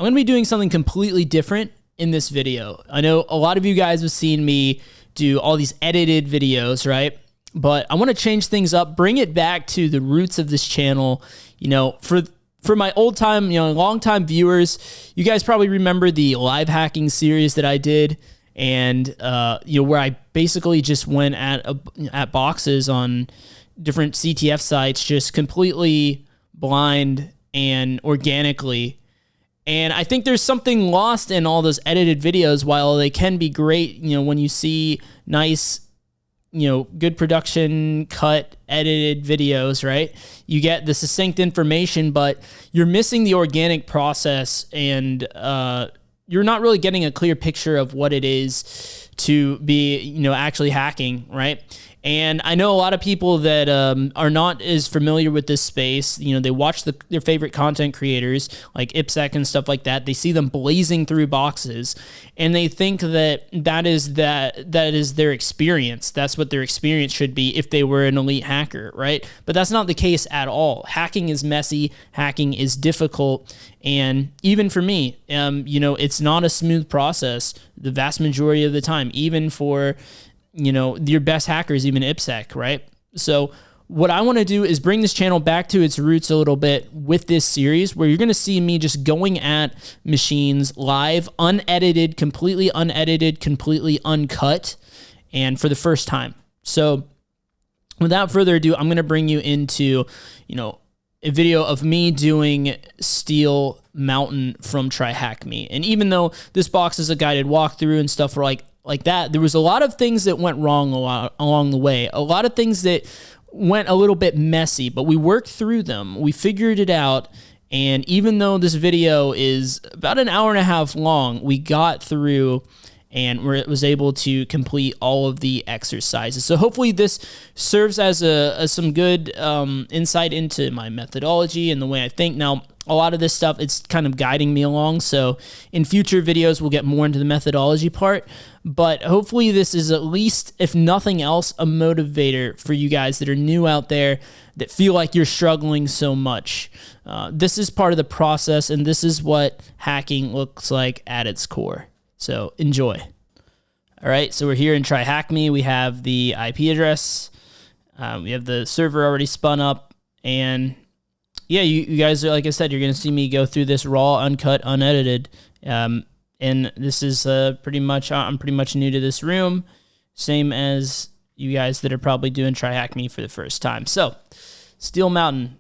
I'm going to be doing something completely different in this video. I know a lot of you guys have seen me do all these edited videos, right? But I want to change things up, bring it back to the roots of this channel. You know, for my old time, long time viewers, you guys probably remember the live hacking series that I did, and where I basically just went at boxes on different CTF sites, just completely blind and organically. And I think there's something lost in all those edited videos. While they can be great, when you see nice, good production cut edited videos, right? You get the succinct information, but you're missing the organic process, and you're not really getting a clear picture of what it is to be, actually hacking, right? And I know a lot of people that are not as familiar with this space. They watch their favorite content creators like IPSec and stuff like that. They see them blazing through boxes, and they think that is their experience. That's what their experience should be if they were an elite hacker, right? But that's not the case at all. Hacking is messy. Hacking is difficult. And even for me, it's not a smooth process the vast majority of the time, even for your best hackers, even IPSec, right? So what I want to do is bring this channel back to its roots a little bit with this series, where you're going to see me just going at machines live, unedited, completely uncut, and for the first time. So without further ado, I'm going to bring you into, a video of me doing Steel Mountain from TryHackMe. And even though this box is a guided walkthrough and stuff like that, there was a lot of things that went wrong along the way. A lot of things that went a little bit messy, but we worked through them. We figured it out. And even though this video is about an hour and a half long, we got through and was able to complete all of the exercises. So hopefully this serves as some good insight into my methodology and the way I think. Now, a lot of this stuff, it's kind of guiding me along. So in future videos, we'll get more into the methodology part. But hopefully this is at least, if nothing else, a motivator for you guys that are new out there that feel like you're struggling so much. This is part of the process, and this is what hacking looks like at its core. So enjoy. All right, so we're here in TryHackMe. We have the IP address. We have the server already spun up. And yeah, you guys, like I said, you're going to see me go through this raw, uncut, unedited. And this is I'm pretty much new to this room, same as you guys that are probably doing TryHackMe for the first time. So, Steel Mountain.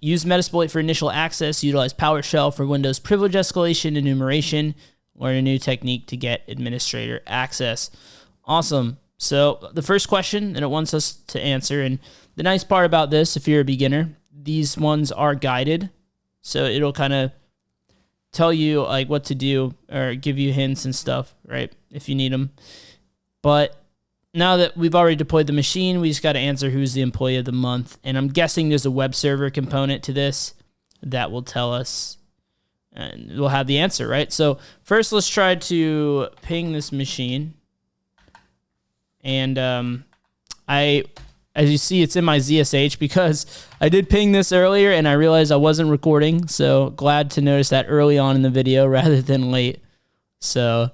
Use Metasploit for initial access. Utilize PowerShell for Windows privilege escalation, enumeration. Learn a new technique to get administrator access. Awesome. So the first question that it wants us to answer, and the nice part about this, if you're a beginner, these ones are guided. So it'll kind of tell you like what to do or give you hints and stuff, right? If you need them. But now that we've already deployed the machine, we just got to answer who's the employee of the month. And I'm guessing there's a web server component to this that will tell us, and we'll have the answer, right? So first, let's try to ping this machine. And as you see, it's in my ZSH because I did ping this earlier and I realized I wasn't recording. So glad to notice that early on in the video rather than late. So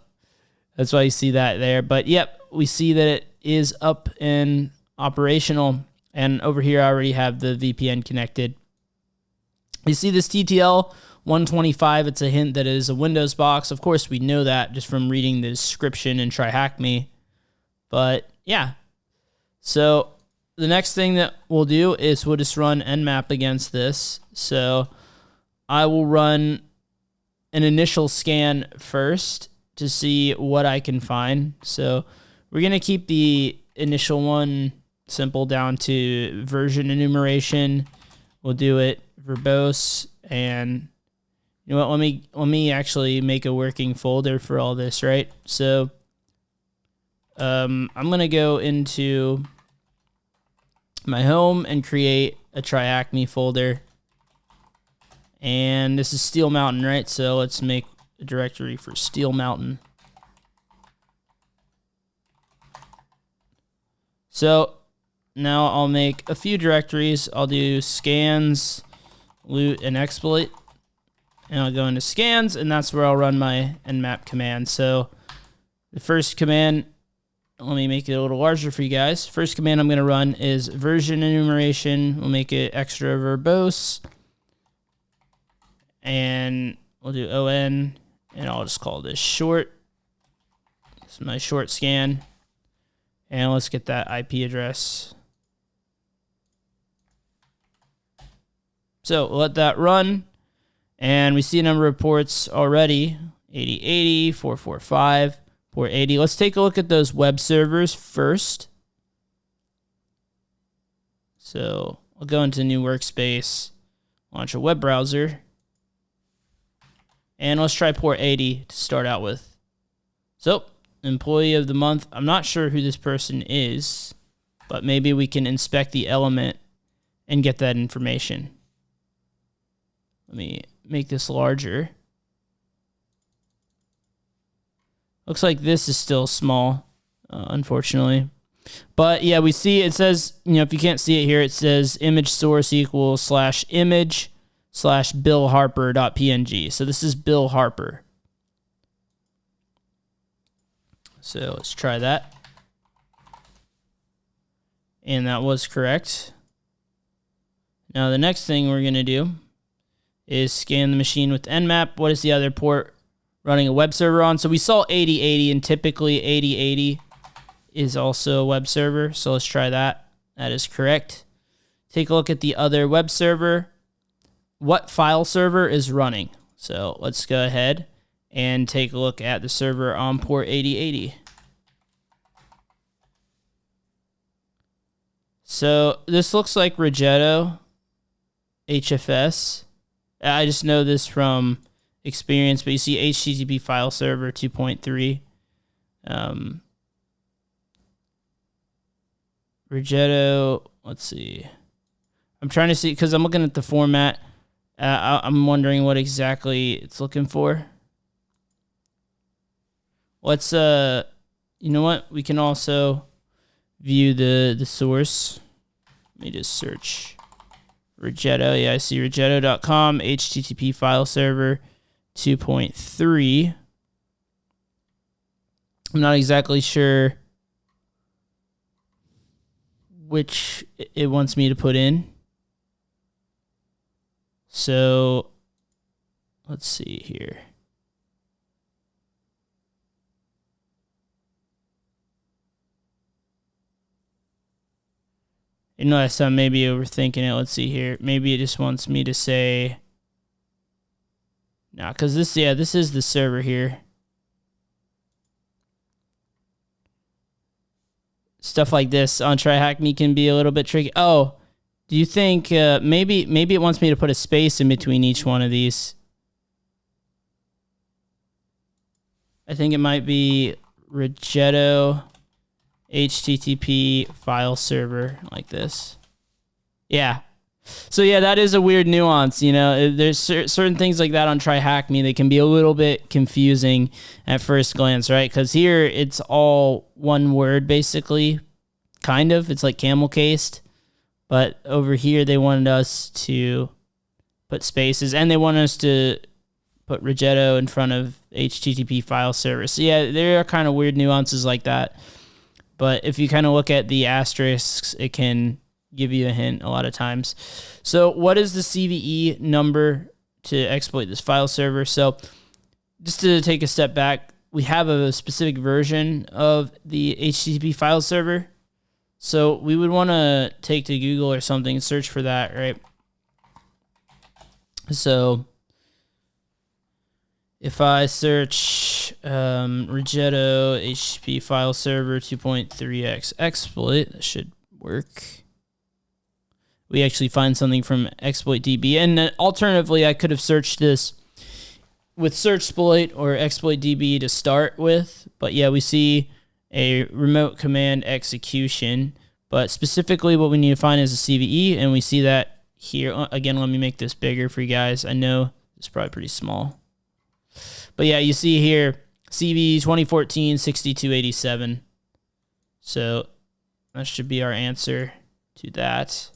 that's why you see that there. But yep, we see that it is up and operational. And over here, I already have the VPN connected. You see this TTL 125, it's a hint that it is a Windows box. Of course, we know that just from reading the description in TryHackMe. But yeah, so the next thing that we'll do is we'll just run nmap against this. So I will run an initial scan first to see what I can find. So we're going to keep the initial one simple down to version enumeration. We'll do it verbose, and you know what, let me actually make a working folder for all this, right? So I'm going to go into my home and create a TryHackMe folder. And this is Steel Mountain, right? So let's make a directory for Steel Mountain. So now I'll make a few directories. I'll do scans, loot, and exploit. and I'll go into scans, and that's where I'll run my nmap command. So the first command, let me make it a little larger for you guys. First command I'm going to run is version enumeration. We'll make it extra verbose, and we'll do on, and I'll just call this short. This is my short scan, and let's get that IP address. So we'll let that run, and we see a number of ports already, 8080, 445, 480. Let's take a look at those web servers first. So I'll go into new workspace, launch a web browser, and let's try port 80 to start out with. So employee of the month, I'm not sure who this person is, but maybe we can inspect the element and get that information. Let me make this larger. Looks like this is still small, unfortunately. But yeah, we see it says, if you can't see it here, it says image source equals /image/billharper.png. So this is Bill Harper. So let's try that. And that was correct. Now the next thing we're going to do is scan the machine with nmap. What is the other port running a web server on? So we saw 8080, and typically 8080 is also a web server. So let's try that. That is correct. Take a look at the other web server. What file server is running? So let's go ahead and take a look at the server on port 8080. So this looks like Rigetto HFS. I just know this from experience, but you see HTTP file server 2.3. Rigetto, let's see. I'm trying to see, because I'm looking at the format. I'm wondering what exactly it's looking for. Let's, you know what? We can also view the source. Let me just search Rigetto. Yeah, I see Rigetto.com, HTTP file server 2.3. I'm not exactly sure which it wants me to put in. So let's see here. You notice I'm maybe overthinking it. Let's see here. Maybe it just wants me to say, nah, because this is the server here. Stuff like this on TryHackMe can be a little bit tricky. Oh, do you think maybe it wants me to put a space in between each one of these? I think it might be Rigetto HTTP file server like this. Yeah. So yeah, that is a weird nuance. There's certain things like that on TryHackMe that can be a little bit confusing at first glance, right? Because here it's all one word basically, kind of. It's like camel cased, but over here they wanted us to put spaces, and they want us to put Rigetto in front of HTTP file server. So yeah, there are kind of weird nuances like that. But if you kind of look at the asterisks, it can give you a hint a lot of times. So what is the CVE number to exploit this file server? So just to take a step back, we have a specific version of the HTTP file server. So we would want to take to Google or something and search for that, right? So if I search Rigetto HTTP file server 2.3x exploit, that should work. We actually find something from ExploitDB. And alternatively, I could have searched this with SearchSploit or ExploitDB to start with. But yeah, we see a remote command execution. But specifically what we need to find is a CVE, and we see that here. Again, let me make this bigger for you guys. I know it's probably pretty small. But yeah, you see here, CVE 2014 6287. So that should be our answer to that.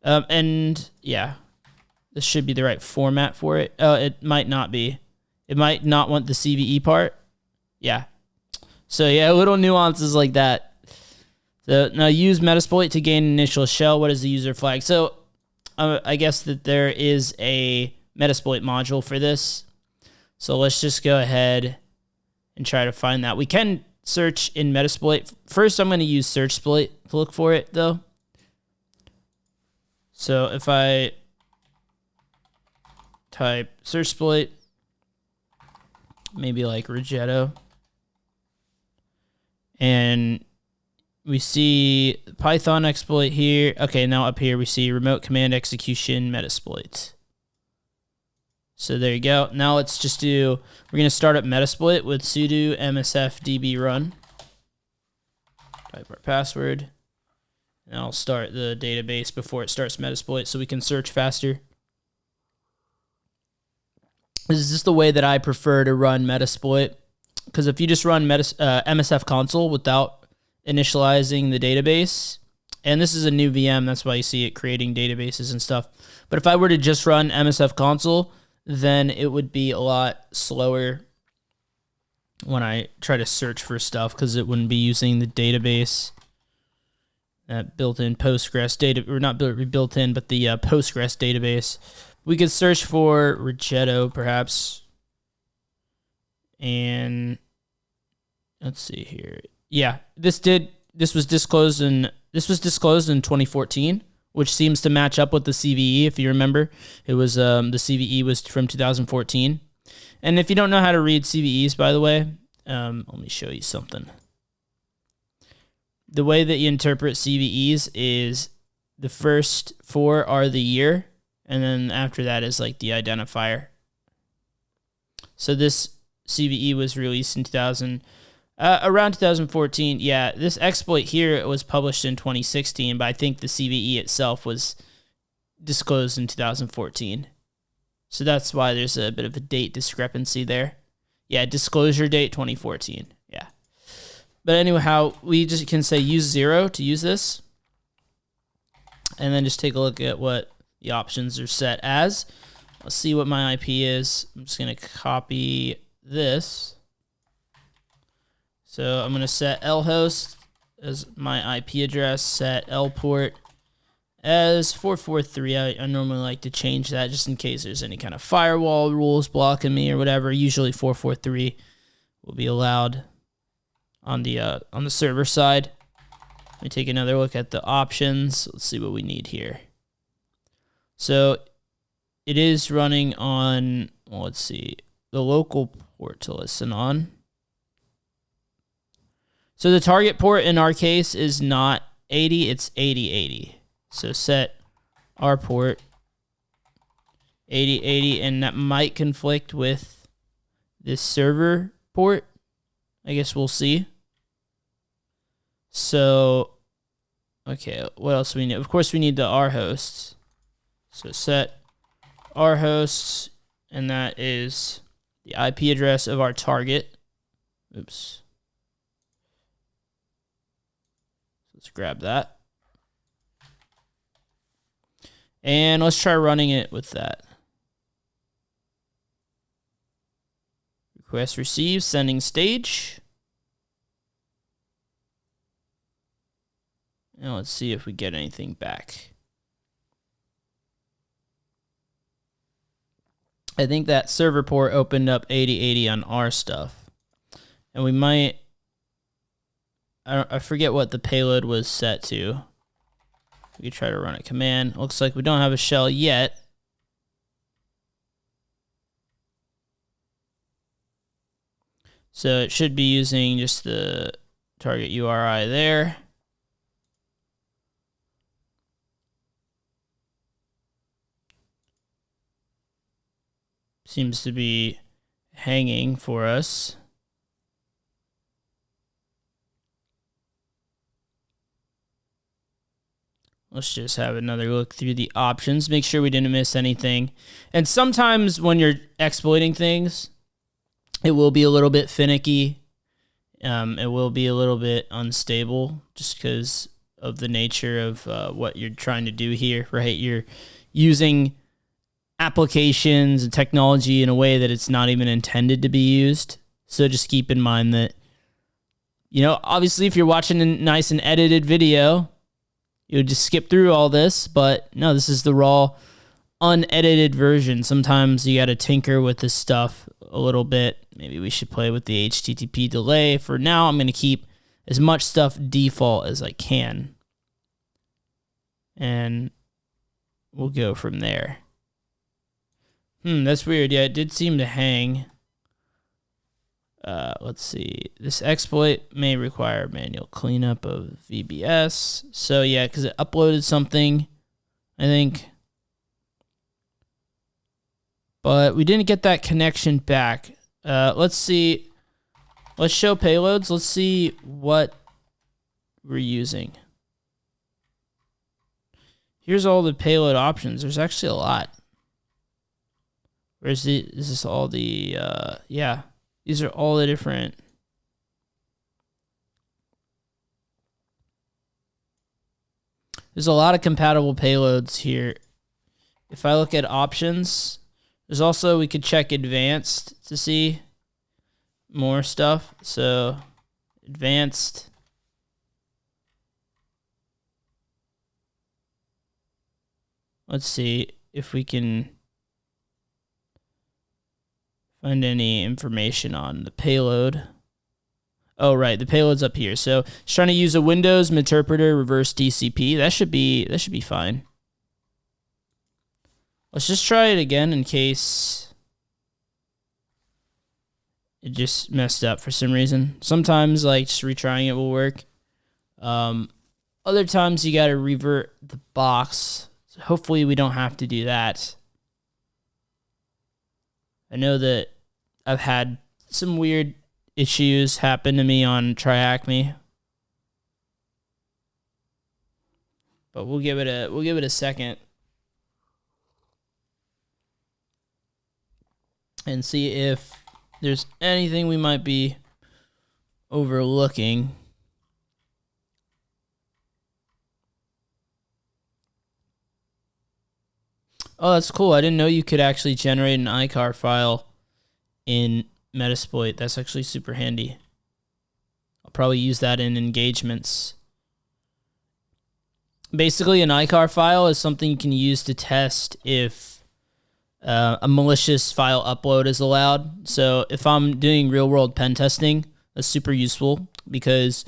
And yeah, This should be the right format for it. Oh, it might not be. It might not want the CVE part. Yeah. So yeah, little nuances like that. So now use Metasploit to gain initial shell. What is the user flag? So I guess that there is a Metasploit module for this. So let's just go ahead and try to find that. We can search in Metasploit. First, I'm going to use SearchSploit to look for it, though. So if I type SearchSploit, maybe like Rigetto, and we see Python exploit here. Okay, now up here we see remote command execution Metasploit. So there you go. Now let's just we're going to start up Metasploit with sudo msfdb run. Type our password. And I'll start the database before it starts Metasploit so we can search faster. This is just the way that I prefer to run Metasploit. Because if you just run MSF console without initializing the database, and this is a new VM, that's why you see it creating databases and stuff. But if I were to just run MSF console, then it would be a lot slower when I try to search for stuff because it wouldn't be using the database, that built-in Postgres data, or not built-in, but the Postgres database. We could search for Rigetto, perhaps, and let's see here. Yeah, this was disclosed in 2014. Which seems to match up with the CVE, if you remember. It was the CVE was from 2014. And if you don't know how to read CVEs, by the way, let me show you something. The way that you interpret CVEs is the first 4 are the year, and then after that is like the identifier. So this CVE was released in around 2014. Yeah, this exploit here was published in 2016, but I think the CVE itself was disclosed in 2014. So that's why there's a bit of a date discrepancy there. Yeah, disclosure date 2014. Yeah. But anyhow, we just can say use 0 to use this. And then just take a look at what the options are set as. Let's see what my IP is. I'm just going to copy this. So I'm going to set lhost as my IP address, set lport as 443. I normally like to change that just in case there's any kind of firewall rules blocking me or whatever. Usually 443 will be allowed on the server side. Let me take another look at the options. Let's see what we need here. So it is running on, well, let's see, the local port to listen on. So the target port in our case is not 80, it's 8080. So set our port 8080, and that might conflict with this server port. I guess we'll see. So, okay, what else do we need? Of course, we need the R hosts. So set R hosts, and that is the IP address of our target. Oops. Let's grab that. And let's try running it with that. Request received, sending stage. And let's see if we get anything back. I think that server port opened up 8080 on our stuff. And we might, I forget what the payload was set to. We could try to run a command. Looks like we don't have a shell yet. So it should be using just the target URI there. Seems to be hanging for us. Let's just have another look through the options, make sure we didn't miss anything. And sometimes when you're exploiting things, it will be a little bit finicky. It will be a little bit unstable just because of the nature of what you're trying to do here, right? You're using applications and technology in a way that it's not even intended to be used. So just keep in mind that, you know, obviously if you're watching a nice and edited video, you would just skip through all this, but no, this is the raw, unedited version. Sometimes you got to tinker with this stuff a little bit. Maybe we should play with the HTTP delay. For now, I'm going to keep as much stuff default as I can. And we'll go from there. That's weird. Yeah, it did seem to hang. Let's see. This exploit may require manual cleanup of VBS. So yeah, because it uploaded something, I think. But we didn't get that connection back. Let's see. Let's show payloads. Let's see what we're using. Here's all the payload options. There's actually a lot. Is this all the, yeah. These are all the different. There's a lot of compatible payloads here. If I look at options, there's also, we could check advanced to see more stuff. So advanced. Let's see if we can find any information on the payload. Oh, right, the payload's up here. So it's trying to use a Windows interpreter reverse TCP. That should be fine. Let's just try it again in case it just messed up for some reason. Sometimes like just retrying it will work. Other times you got to revert the box. So hopefully we don't have to do that. I know that I've had some weird issues happen to me on TryHackMe, but we'll give it a second and see if there's anything we might be overlooking. Oh, that's cool. I didn't know you could actually generate an ICAR file in Metasploit. That's actually super handy. I'll probably use that in engagements. Basically, an ICAR file is something you can use to test if a malicious file upload is allowed. So if I'm doing real-world pen testing, that's super useful because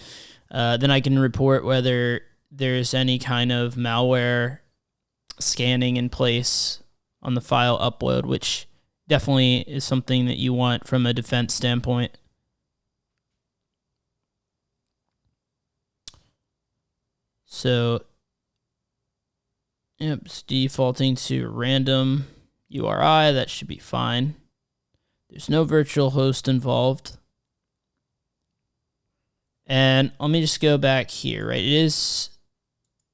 then I can report whether there's any kind of malware scanning in place on the file upload, which definitely is something that you want from a defense standpoint. So, yep, it's defaulting to random URI. That should be fine. There's no virtual host involved. And let me just go back here, right?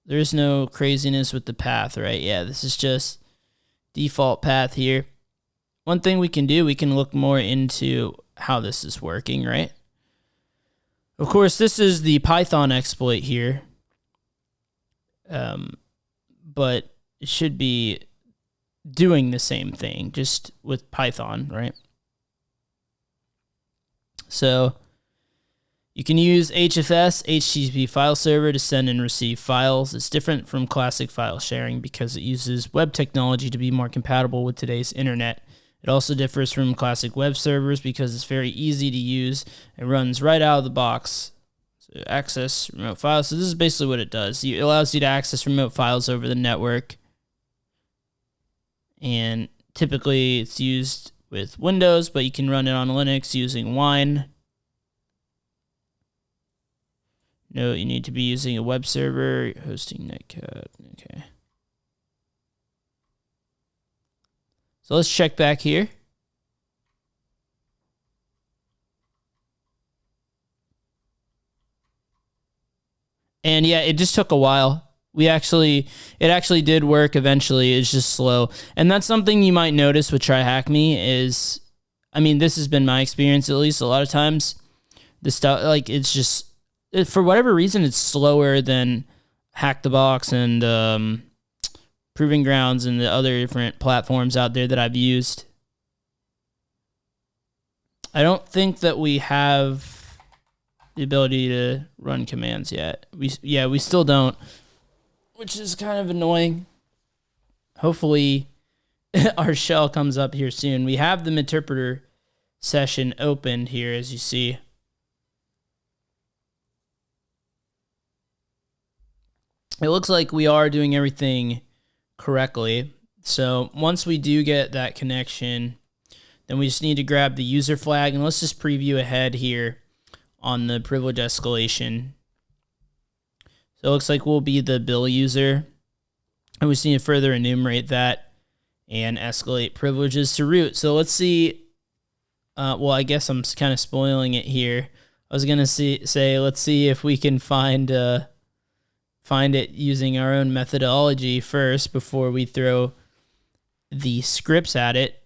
There is no craziness with the path, right? Yeah, this is just default path here. One thing we can do, we can look more into how this is working, right? Of course, this is the Python exploit here. But it should be doing the same thing, just with Python, right? So you can use HFS, HTTP file server, to send and receive files. It's different from classic file sharing because it uses web technology to be more compatible with today's internet. It also differs from classic web servers because it's very easy to use. It runs right out of the box. So access remote files. So this is basically what it does. It allows you to access remote files over the network. And typically it's used with Windows, but you can run it on Linux using Wine. No, you need to be using a web server, hosting netcode. Okay. So let's check back here. And yeah, it just took a while. It actually did work eventually. It's just slow. And that's something you might notice with TryHackMe is, I mean, this has been my experience at least. A lot of times, the stuff, like, it's just, for whatever reason, it's slower than Hack the Box and Proving Grounds and the other different platforms out there that I've used. I don't think that we have the ability to run commands yet. We still don't, which is kind of annoying. Hopefully our shell comes up here soon. We have the interpreter session opened here, as you see. It looks like we are doing everything correctly. So once we do get that connection, then we just need to grab the user flag, and let's just preview ahead here on the privilege escalation. So it looks like we'll be the bill user, and we just need to further enumerate that and escalate privileges to root. So let's see. Well, I guess I'm kind of spoiling it here. I was gonna say let's see if we can find it using our own methodology first before we throw the scripts at it.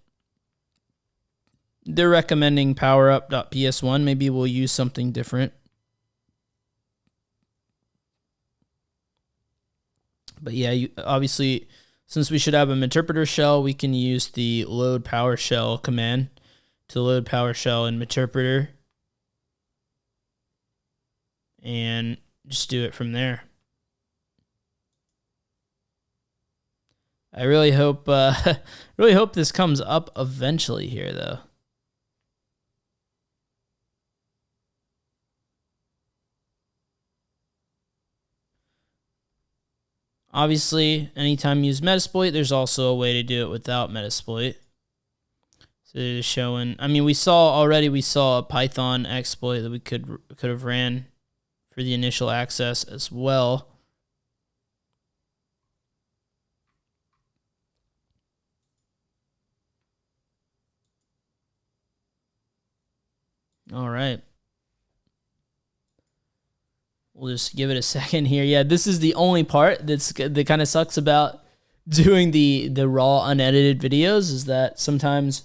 They're recommending powerup.ps1. Maybe we'll use something different. But yeah, obviously, since we should have an interpreter shell, we can use the load PowerShell command to load PowerShell in interpreter and just do it from there. I really hope this comes up eventually here, though. Obviously, anytime you use Metasploit, there's also a way to do it without Metasploit. So it's showing. I mean, we saw a Python exploit that we could have ran for the initial access as well. All right. We'll just give it a second here. Yeah, this is the only part that kind of sucks about doing the raw unedited videos, is that sometimes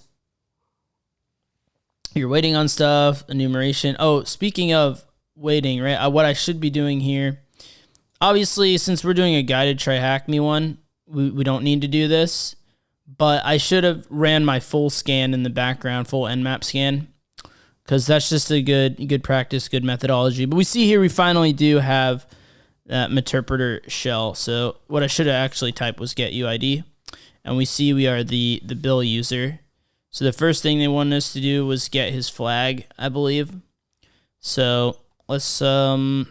you're waiting on stuff, enumeration. Oh, speaking of waiting, right? What I should be doing here, obviously, since we're doing a guided TryHackMe one, we don't need to do this, but I should have ran my full scan in the background, full nmap scan, because that's just a good practice, good methodology. But we see here we finally do have that interpreter shell. So what I should have actually typed was get UID, and we see we are the bill user. So the first thing they wanted us to do was get his flag, I believe. So let's where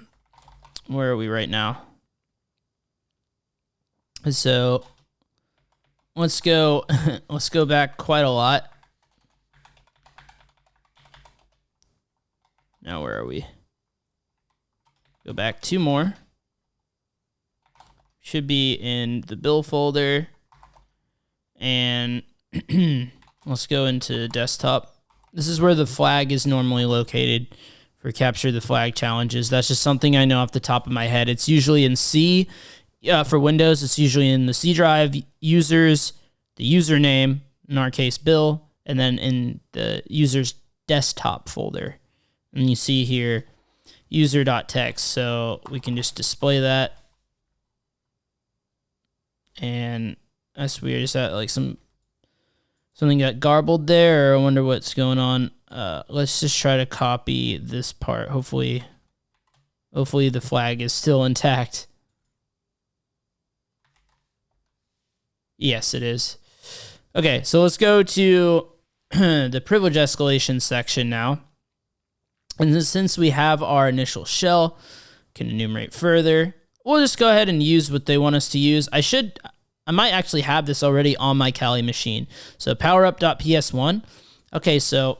are we right now? So let's go back quite a lot. Now where are we? Go back 2 more. Should be in the bill folder. And let's go into desktop. This is where the flag is normally located for capture the flag challenges. That's just something I know off the top of my head. It's usually in C. For Windows, it's usually in the C drive, users, the username, in our case, bill, and then in the user's desktop folder. And you see here, user.text. So we can just display that. And that's weird. Is that like something got garbled there? Or I wonder what's going on. Let's just try to copy this part. Hopefully the flag is still intact. Yes, it is. Okay, so let's go to the privilege escalation section now. And since we have our initial shell, can enumerate further. We'll just go ahead and use what they want us to use. I might actually have this already on my Kali machine. So powerup.ps1. Okay, so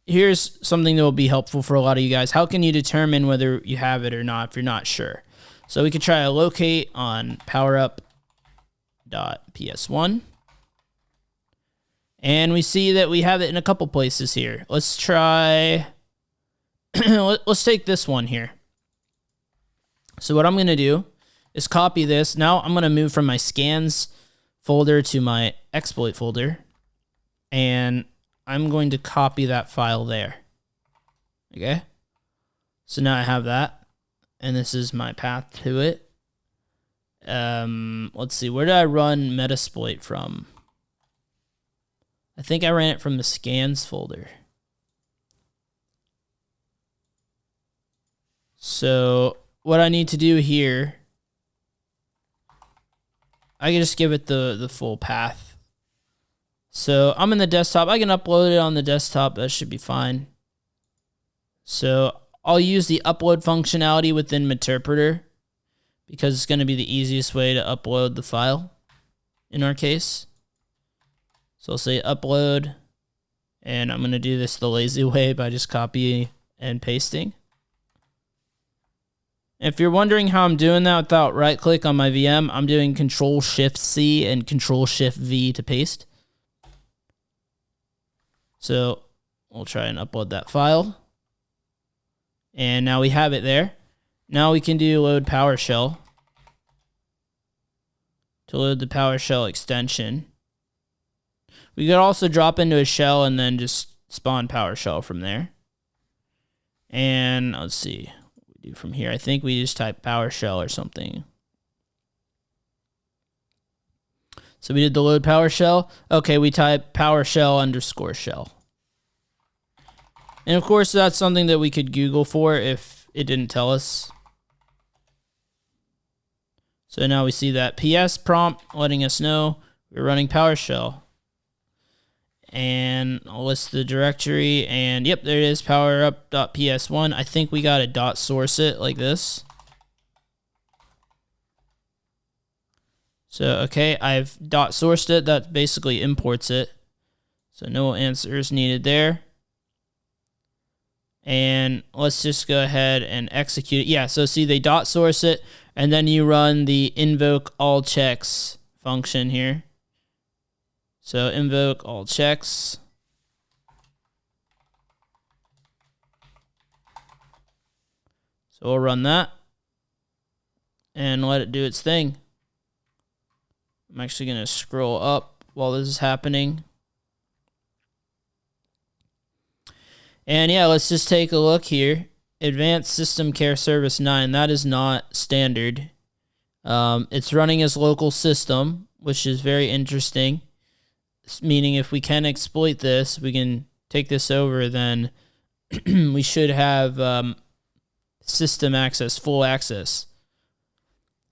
here's something that will be helpful for a lot of you guys. How can you determine whether you have it or not if you're not sure? So we could try to locate on powerup.ps1. And we see that we have it in a couple places here. Let's try, let's take this one here. So what I'm going to do is copy this. Now I'm going to move from my scans folder to my exploit folder. And I'm going to copy that file there. Okay. So now I have that. And this is my path to it. let's see, where did I run Metasploit from? I think I ran it from the scans folder. So what I need to do here, I can just give it the full path. So I'm in the desktop. I can upload it on the desktop. That should be fine. So I'll use the upload functionality within Meterpreter because it's going to be the easiest way to upload the file in our case. So I'll say upload, and I'm going to do this the lazy way by just copying and pasting. If you're wondering how I'm doing that without right-click on my VM, I'm doing Control-Shift-C and Control-Shift-V to paste. So we'll try and upload that file. And now we have it there. Now we can do load PowerShell to load the PowerShell extension. We could also drop into a shell and then just spawn PowerShell from there. And let's see what we do from here. I think we just type PowerShell or something. So we did the load PowerShell. Okay, we type PowerShell_shell. And of course, that's something that we could Google for if it didn't tell us. So now we see that PS prompt letting us know we're running PowerShell. And I'll list the directory, and yep, there it is, powerup.ps1. I think we got to .source it like this. So, okay, I've .sourced it. That basically imports it. So no answers needed there. And let's just go ahead and execute it. Yeah, so see, they .source it, and then you run the invoke all checks function here. So invoke all checks. So we'll run that and let it do its thing. I'm actually going to scroll up while this is happening. And yeah, let's just take a look here. Advanced System Care Service 9, that is not standard. It's running as local system, which is very interesting. Meaning if we can exploit this, we can take this over, then we should have system access, full access.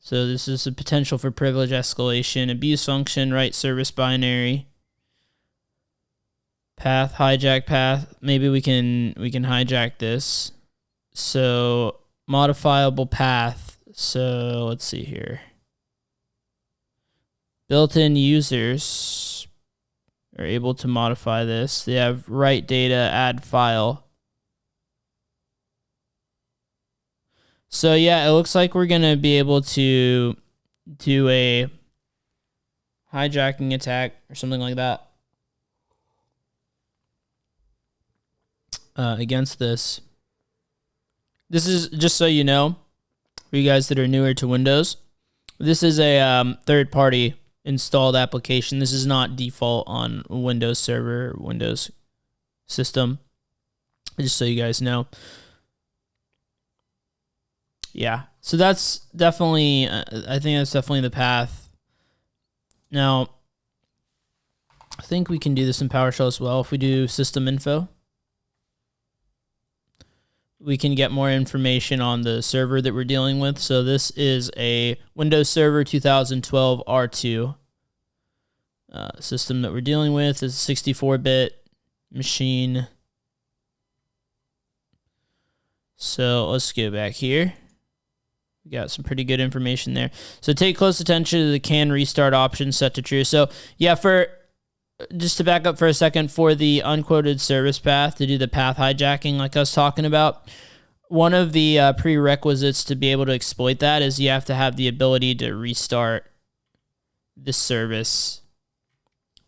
So this is a potential for privilege escalation, abuse function, write service binary, path, hijack path. Maybe we can hijack this. So modifiable path. So let's see here. Built-in users are able to modify this. They have write data, add file. So yeah, it looks like we're gonna be able to do a hijacking attack or something like that against this. This is, just so you know, for you guys that are newer to Windows, this is a third-party installed application. This is not default on Windows Server, Windows system, just so you guys know. Yeah, so that's definitely, I think that's definitely the path. Now, I think we can do this in PowerShell as well. If we do system info, we can get more information on the server that we're dealing with. So this is a Windows Server 2012 R2 system that we're dealing with. It's a 64-bit machine. So let's go back here. We got some pretty good information there. So take close attention to the can restart option set to true. So yeah, just to back up for a second, for the unquoted service path, to do the path hijacking like I was talking about, one of the prerequisites to be able to exploit that is you have to have the ability to restart the service.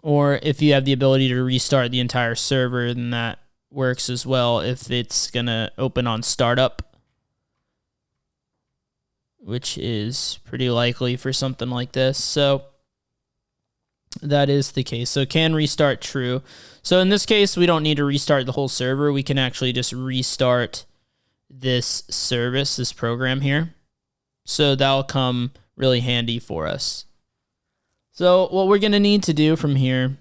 Or if you have the ability to restart the entire server, then that works as well if it's going to open on startup, which is pretty likely for something like this. So that is the case. So can restart true. So in this case, we don't need to restart the whole server. We can actually just restart this service, this program here. So that'll come really handy for us. So what we're gonna need to do from here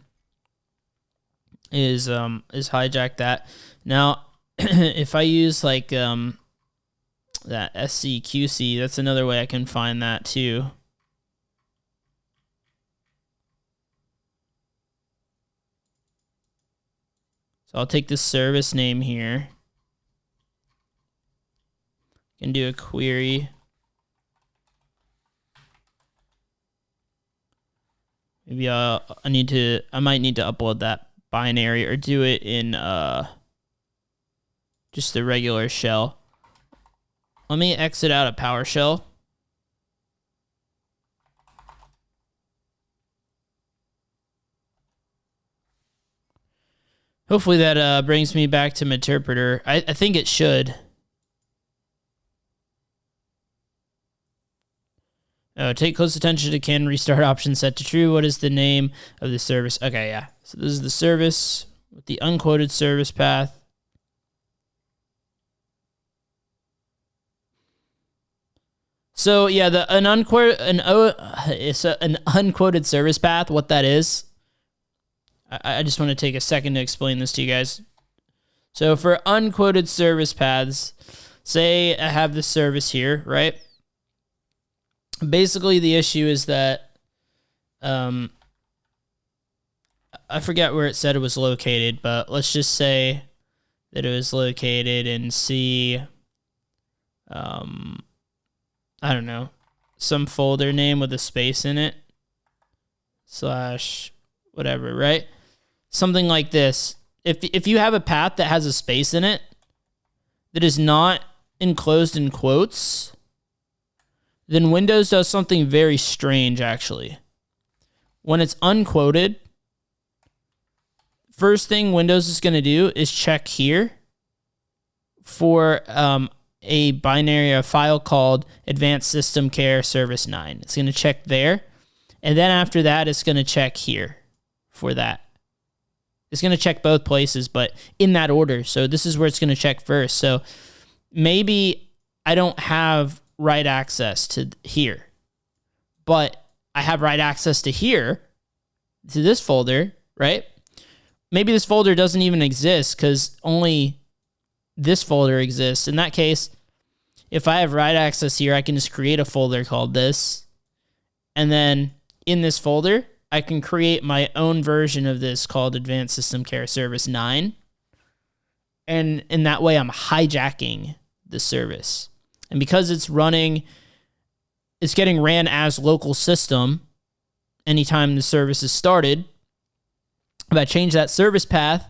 is hijack that. Now, if I use like that SCQC, that's another way I can find that too. So I'll take this service name here. Can do a query. Maybe I might need to upload that binary or do it in just the regular shell. Let me exit out of PowerShell. Hopefully that brings me back to my interpreter. I think it should. Take close attention to can restart option set to true. What is the name of the service? Okay, yeah. So this is the service with the unquoted service path. So yeah, an unquoted service path. What that is, I just want to take a second to explain this to you guys. So for unquoted service paths, say I have this service here, right? Basically, the issue is that I forget where it said it was located, but let's just say that it was located in C, I don't know, some folder name with a space in it, / whatever, right? Something like this. If you have a path that has a space in it that is not enclosed in quotes, then Windows does something very strange, actually. When it's unquoted, first thing Windows is going to do is check here for a binary, a file called Advanced System Care Service 9. It's going to check there. And then after that, it's going to check here for that. It's going to check both places, but in that order. So this is where it's going to check first. So maybe I don't have write access to here, but I have write access to here, to this folder, right? Maybe this folder doesn't even exist because only this folder exists. In that case, if I have write access here, I can just create a folder called this. And then in this folder, I can create my own version of this called Advanced System Care Service 9. And in that way, I'm hijacking the service. And because it's getting ran as local system anytime the service is started, if I change that service path,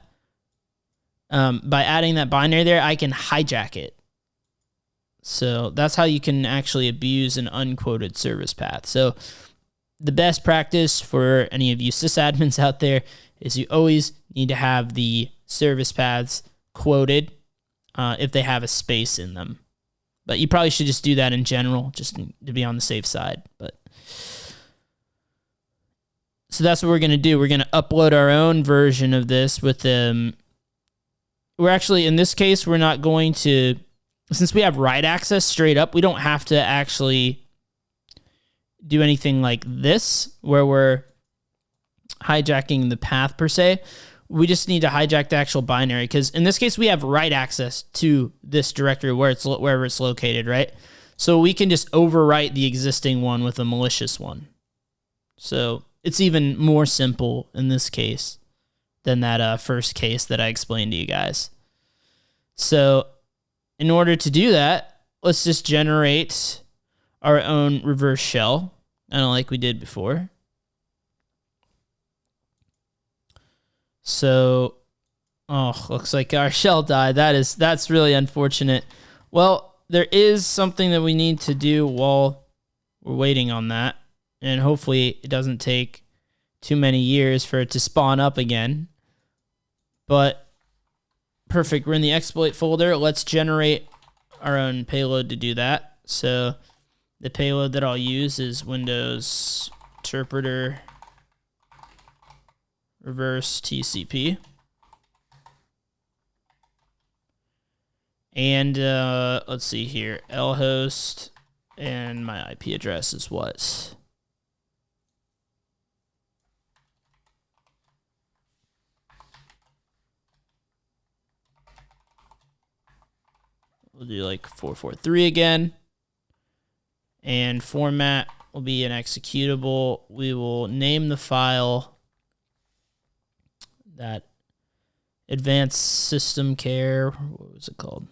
by adding that binary there, I can hijack it. So that's how you can actually abuse an unquoted service path. So the best practice for any of you sysadmins out there is you always need to have the service paths quoted if they have a space in them. But you probably should just do that in general, just to be on the safe side. But so that's what we're going to do. We're going to upload our own version of this with we're actually, in this case, we're not going to, since we have write access straight up, we don't have to actually do anything like this, where we're hijacking the path per se. We just need to hijack the actual binary, because in this case, we have write access to this directory wherever it's located, right? So we can just overwrite the existing one with a malicious one. So it's even more simple in this case than that first case that I explained to you guys. So in order to do that, let's just generate our own reverse shell, kind of like we did before. So, looks like our shell died. That's really unfortunate. Well, there is something that we need to do while we're waiting on that, and hopefully it doesn't take too many years for it to spawn up again. But perfect, we're in the exploit folder. Let's generate our own payload to do that. So the payload that I'll use is Windows interpreter reverse TCP. And let's see here, lhost And my IP address is what? We'll do like 443 again. And format will be an executable. We will name the file that advanced system care. What was it called?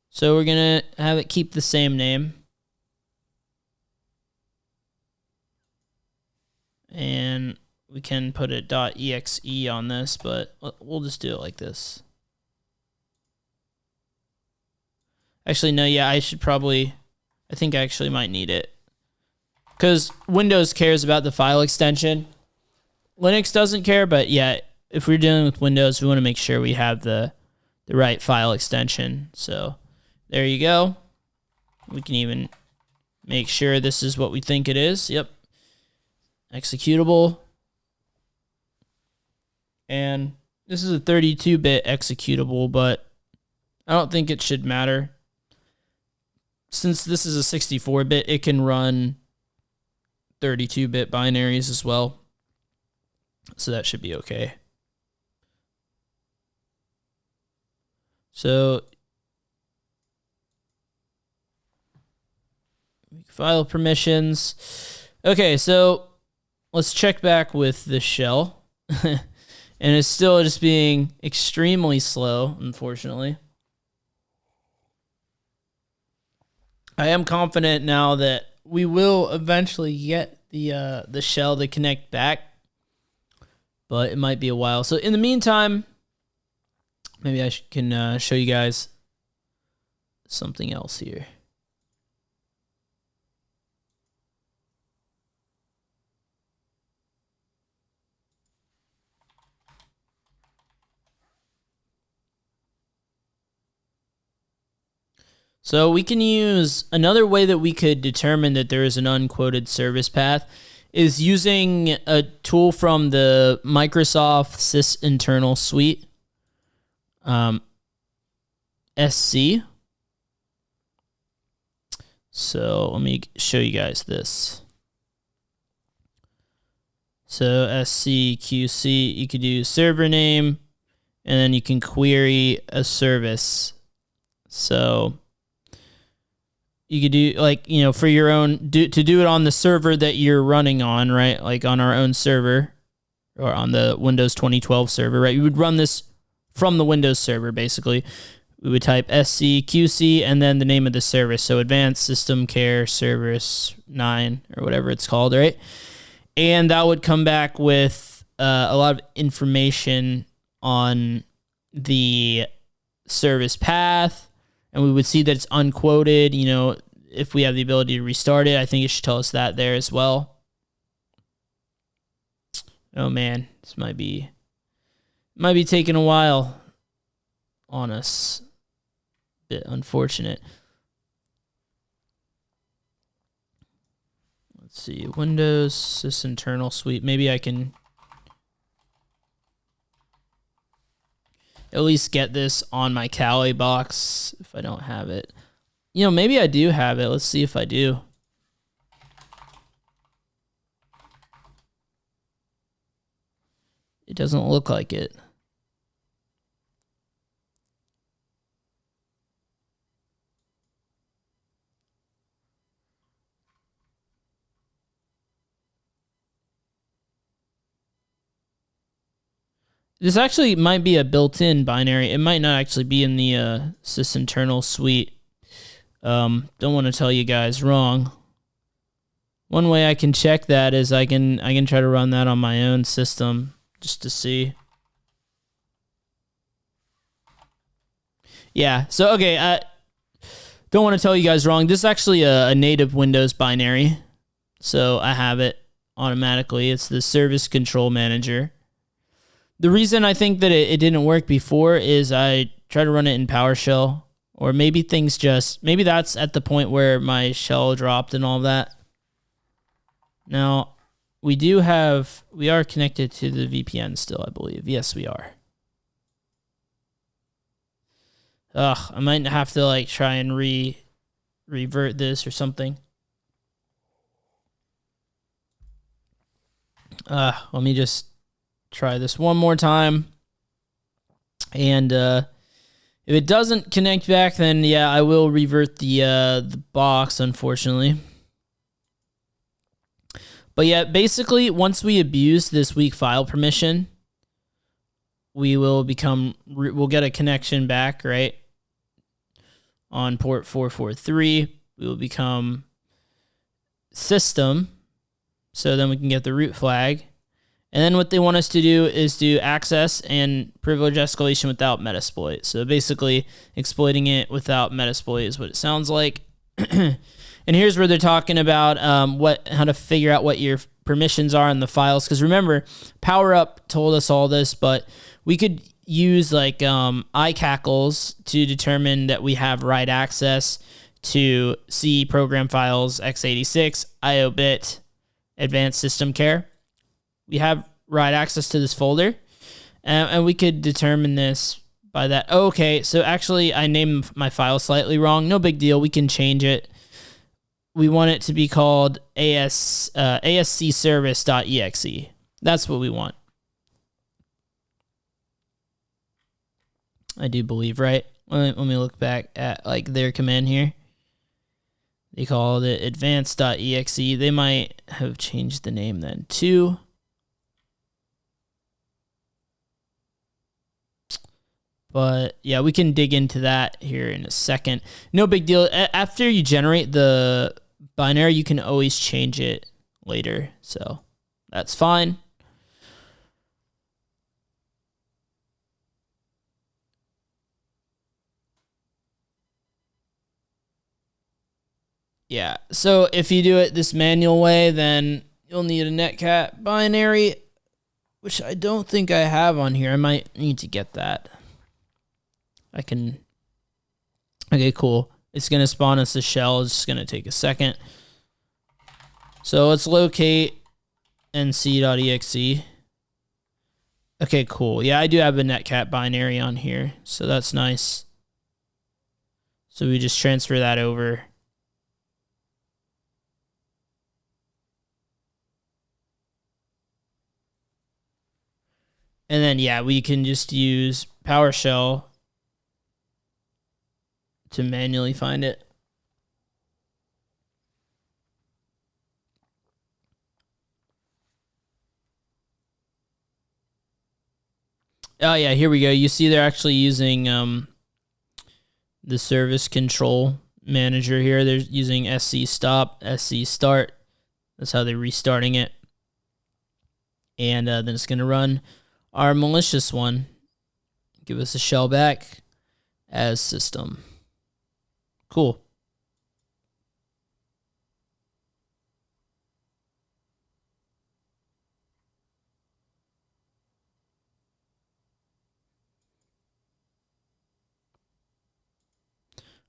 So we're going to have it keep the same name. And we can put a .exe on this, but we'll just do it like this. Actually, no, yeah, I think I actually might need it. Because Windows cares about the file extension. Linux doesn't care, but yeah, if we're dealing with Windows, we want to make sure we have the right file extension. So there you go. We can even make sure this is what we think it is. Yep. Executable. And this is a 32-bit executable, but I don't think it should matter. Since this is a 64-bit, it can run 32-bit binaries as well. So that should be okay. So file permissions. Okay, so let's check back with the shell. And it's still just being extremely slow, unfortunately. I am confident now that we will eventually get the shell to connect back, but it might be a while. So in the meantime, maybe I can show you guys something else here. So we can use another way that we could determine that there is an unquoted service path is using a tool from the Microsoft sysinternal suite, SC. So let me show you guys this. So SCQC, you could do server name, and then you can query a service. So you could do, like, you know, for your own, to do it on the server that you're running on, right? Like on our own server or on the Windows 2012 server, right? You would run this from the Windows server, basically. We would type SCQC and then the name of the service. So Advanced System Care Service 9 or whatever it's called, right? And that would come back with a lot of information on the service path. And we would see that it's unquoted. You know, if we have the ability to restart it, I think it should tell us that there as well. Oh man, this might be taking a while on us. Bit unfortunate. Let's see, Windows sysinternal suite. Maybe I can at least get this on my Kali box if I don't have it. You know, maybe I do have it. Let's see if I do. It doesn't look like it. This actually might be a built-in binary. It might not actually be in the sysinternal suite. Don't want to tell you guys wrong. One way I can check that is I can try to run that on my own system just to see. Yeah. So okay, I don't want to tell you guys wrong. This is actually a native Windows binary, so I have it automatically. It's the Service Control Manager. The reason I think that it didn't work before is I tried to run it in PowerShell, or maybe maybe that's at the point where my shell dropped and all that. Now, we are connected to the VPN still, I believe. Yes, we are. I might have to like try and revert this or something. Let me just try this one more time. And if it doesn't connect back, then yeah, I will revert the box, unfortunately. But yeah, basically, once we abuse this weak file permission, we'll get a connection back, right? On port 443, we will become system. So then we can get the root flag. And then what they want us to do is do access and privilege escalation without Metasploit. So basically, exploiting it without Metasploit is what it sounds like. And here's where they're talking about how to figure out what your permissions are in the files. Because remember, PowerUp told us all this, but we could use like iCackles to determine that we have write access to C program files, x86, IOBit, advanced system care. We have write access to this folder, and we could determine this by that. Oh, okay, so actually I named my file slightly wrong. No big deal. We can change it. We want it to be called ascservice.exe. That's what we want. I do believe, right? Let me look back at like their command here. They called it advanced.exe. They might have changed the name then too. But yeah, we can dig into that here in a second. No big deal. After you generate the binary, you can always change it later. So that's fine. Yeah, so if you do it this manual way, then you'll need a netcat binary, which I don't think I have on here. I might need to get that. Okay, cool. It's going to spawn us a shell. It's just going to take a second. So let's locate nc.exe. Okay, cool. Yeah, I do have a netcat binary on here, so that's nice. So we just transfer that over. And then, yeah, we can just use PowerShell to manually find it. Oh, yeah, here we go. You see they're actually using the service control manager here. They're using sc stop, sc start. That's how they're restarting it. And then it's going to run our malicious one. Give us a shell back as system. Cool.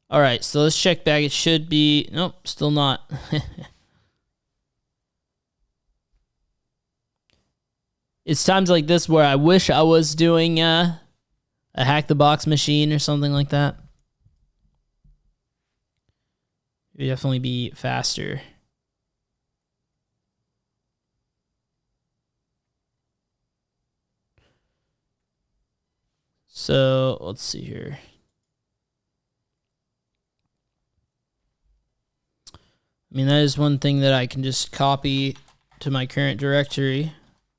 All right, so let's check back. It should be, nope, still not. It's times like this where I wish I was doing a hack the box machine or something like that. It would definitely be faster. So let's see here. I mean, that is one thing that I can just copy to my current directory.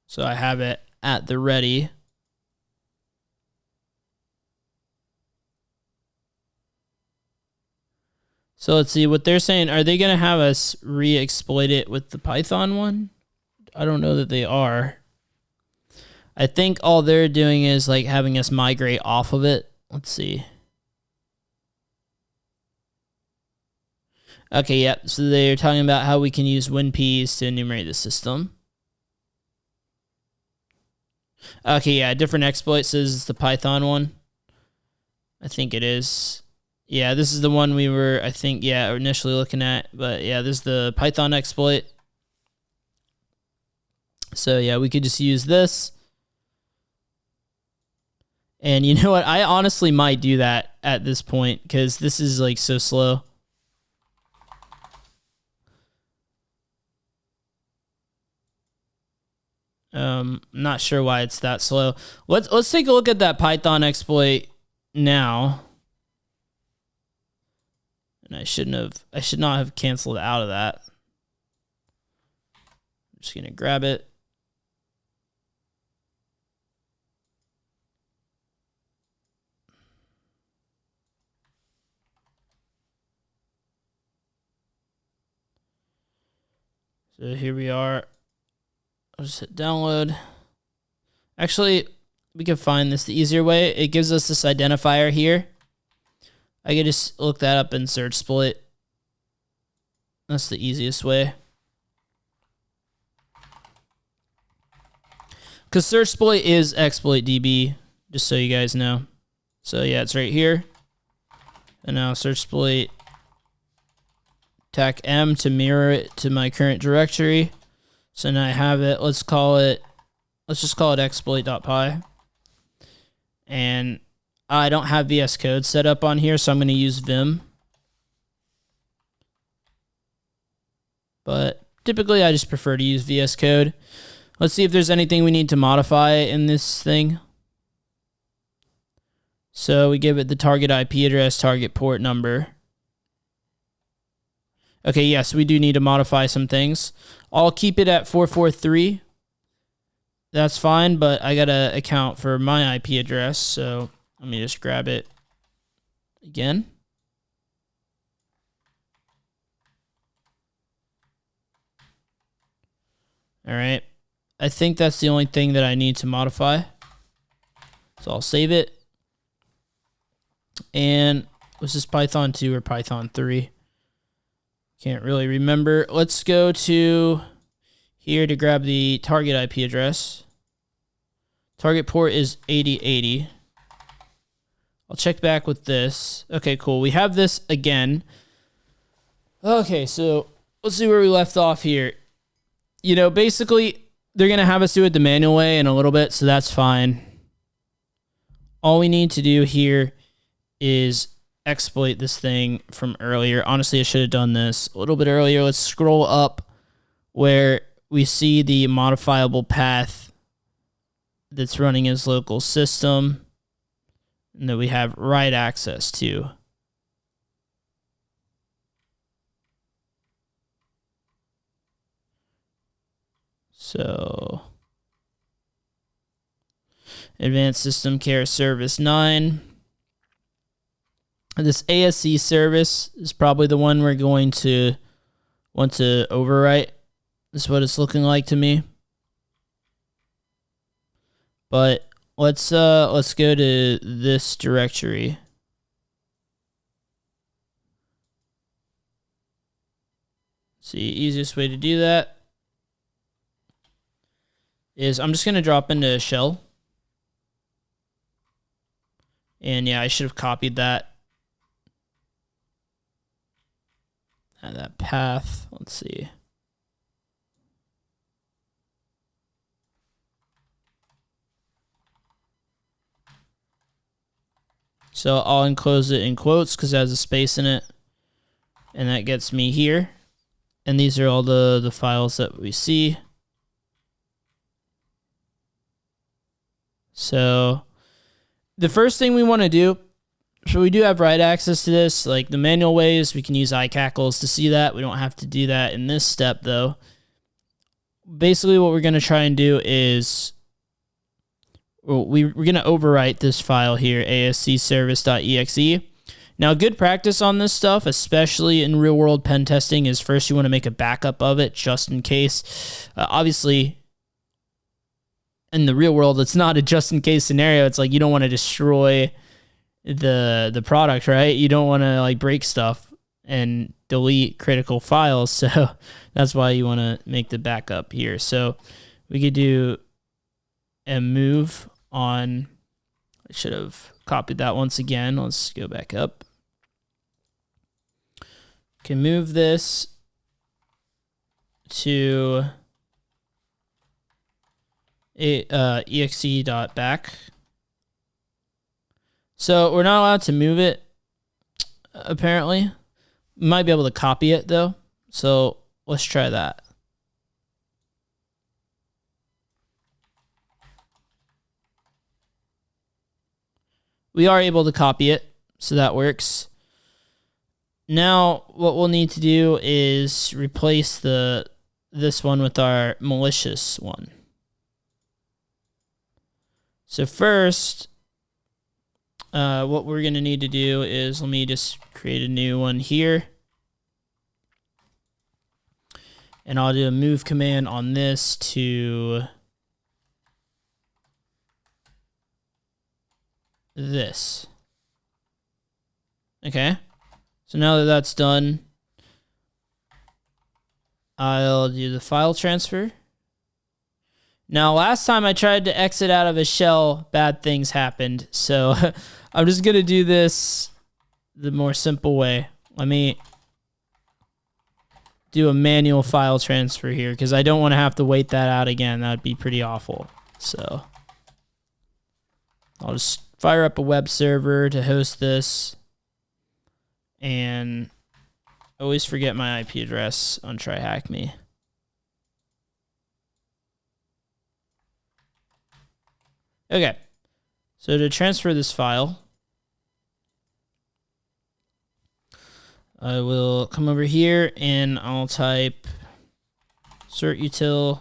So I have it at the ready. So let's see what they're saying. Are they going to have us re-exploit it with the Python one? I don't know that they are. I think all they're doing is like having us migrate off of it. Let's see. Okay, yep. So they're talking about how we can use WinPs to enumerate the system. Okay, yeah, different exploit says it's the Python one. I think it is. Yeah, this is the one we were, I think, yeah, initially looking at. But yeah, this is the Python exploit. So yeah, we could just use this. And you know what? I honestly might do that at this point because this is like so slow. Not sure why it's that slow. Let's take a look at that Python exploit now. And I should not have canceled out of that. I'm just gonna grab it. So here we are. I'll just hit download. Actually, we can find this the easier way. It gives us this identifier here. I could just look that up in search exploit. That's the easiest way. Because search exploit is exploit DB, just so you guys know. So yeah, it's right here. And now search exploit tac M to mirror it to my current directory. So now I have it. Let's just call it exploit.py. And I don't have VS Code set up on here, so I'm going to use Vim. But typically I just prefer to use VS Code. Let's see if there's anything we need to modify in this thing. So we give it the target IP address, target port number. Okay, yes, we do need to modify some things. I'll keep it at 443. That's fine, but I gotta account for my IP address, so let me just grab it again. All right, I think that's the only thing that I need to modify. So I'll save it. And was this Python 2 or Python 3? Can't really remember. Let's go to here to grab the target IP address. Target port is 8080. I'll check back with this. Okay, cool. We have this again. Okay, so let's see where we left off here. You know, basically, they're going to have us do it the manual way in a little bit, so that's fine. All we need to do here is exploit this thing from earlier. Honestly, I should have done this a little bit earlier. Let's scroll up where we see the modifiable path that's running as local system and that we have write access to. So advanced system care service 9. This ASC service is probably the one we're going to want to overwrite. This is what it's looking like to me. But let's go to this directory. See, easiest way to do that is I'm just going to drop into a shell. And yeah, I should have copied that. And that path, let's see. So I'll enclose it in quotes because it has a space in it. And that gets me here. And these are all the files that we see. So the first thing we want to do, so we do have write access to this, like the manual ways. We can use iCackles to see that. We don't have to do that in this step, though. Basically, what we're going to try and do is we're going to overwrite this file here, ascservice.exe. Now, good practice on this stuff, especially in real-world pen testing, is first you want to make a backup of it just in case. Obviously, in the real world, it's not a just-in-case scenario. It's like you don't want to destroy the product, right? You don't want to like break stuff and delete critical files, so that's why you want to make the backup here. So we could do a move on. I should have copied that once again. Let's go back up. Can move this to exe.back. So we're not allowed to move it, apparently. We might be able to copy it, though. So let's try that. We are able to copy it, so that works. Now, what we'll need to do is replace this one with our malicious one. So first, what we're going to need to do is, let me just create a new one here. And I'll do a move command on this to this. Okay. So now that that's done, I'll do the file transfer. Now, last time I tried to exit out of a shell, bad things happened. So I'm just going to do this the more simple way. Let me do a manual file transfer here because I don't want to have to wait that out again. That would be pretty awful. So I'll just fire up a web server to host this. And always forget my IP address on TryHackMe. Okay, so to transfer this file, I will come over here and I'll type certutil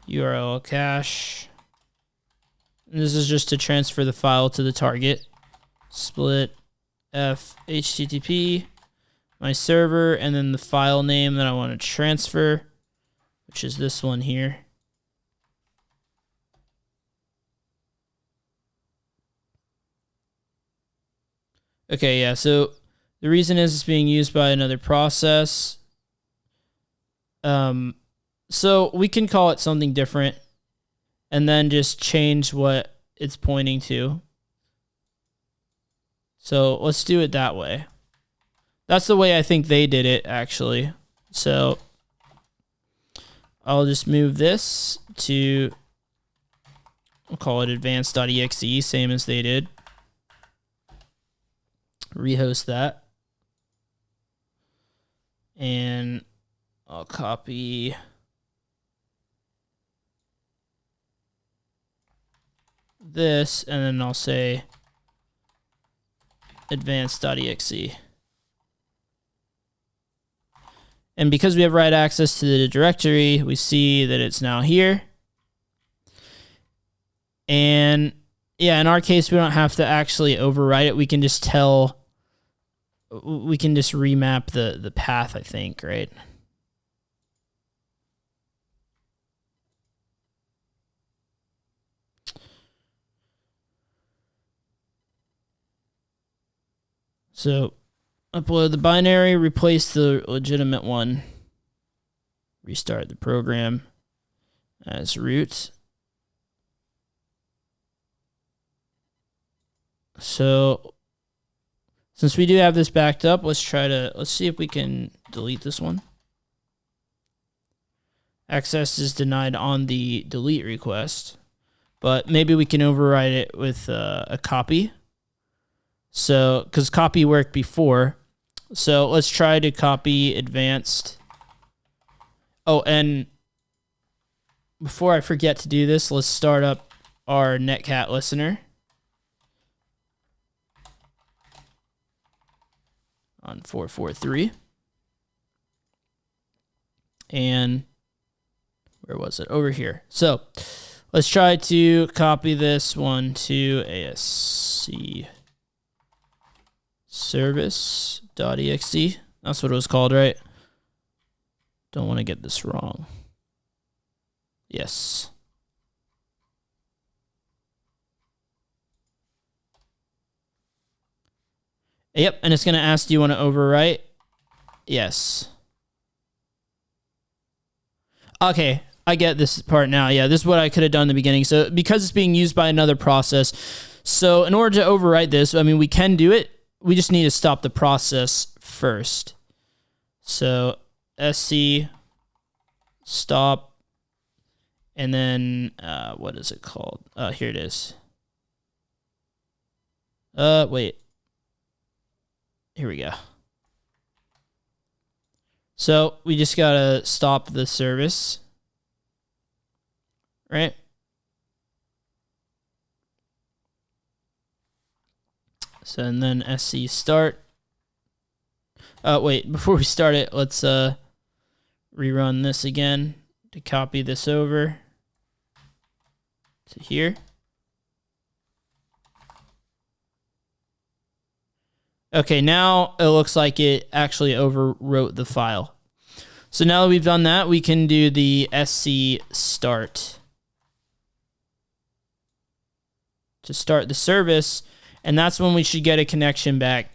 URL cache. And this is just to transfer the file to the target. Split F HTTP, my server, and then the file name that I want to transfer, which is this one here. Okay, yeah, so the reason is it's being used by another process. So we can call it something different and then just change what it's pointing to. So let's do it that way. That's the way I think they did it, actually. So I'll just move this to, we'll call it advanced.exe, same as they did. Rehost that. And I'll copy this, and then I'll say advanced.exe. And because we have write access to the directory, we see that it's now here. And yeah, in our case, we don't have to actually overwrite it. We can just tell, we can just remap the path, I think, right? So upload the binary, replace the legitimate one, restart the program as root. So since we do have this backed up, let's see if we can delete this one. Access is denied on the delete request, but maybe we can override it with a copy. So, because copy worked before. So let's try to copy advanced. Oh, and before I forget to do this, let's start up our netcat listener on 443. And where was it? Over here. So let's try to copy this one to ASC service.exe. That's what it was called, right? Don't want to get this wrong. Yes. Yep, and it's going to ask, do you want to overwrite? Yes. Okay, I get this part now. Yeah, this is what I could have done in the beginning. So because it's being used by another process, so in order to overwrite this, I mean, we can do it. We just need to stop the process first. So sc stop, and then what is it called? Here it is. Wait. Here we go. So we just gotta stop the service, right? So and then sc start. Wait, before we start it, let's rerun this again to copy this over to here. Okay, now it looks like it actually overwrote the file. So now that we've done that, we can do the sc start to start the service, and that's when we should get a connection back.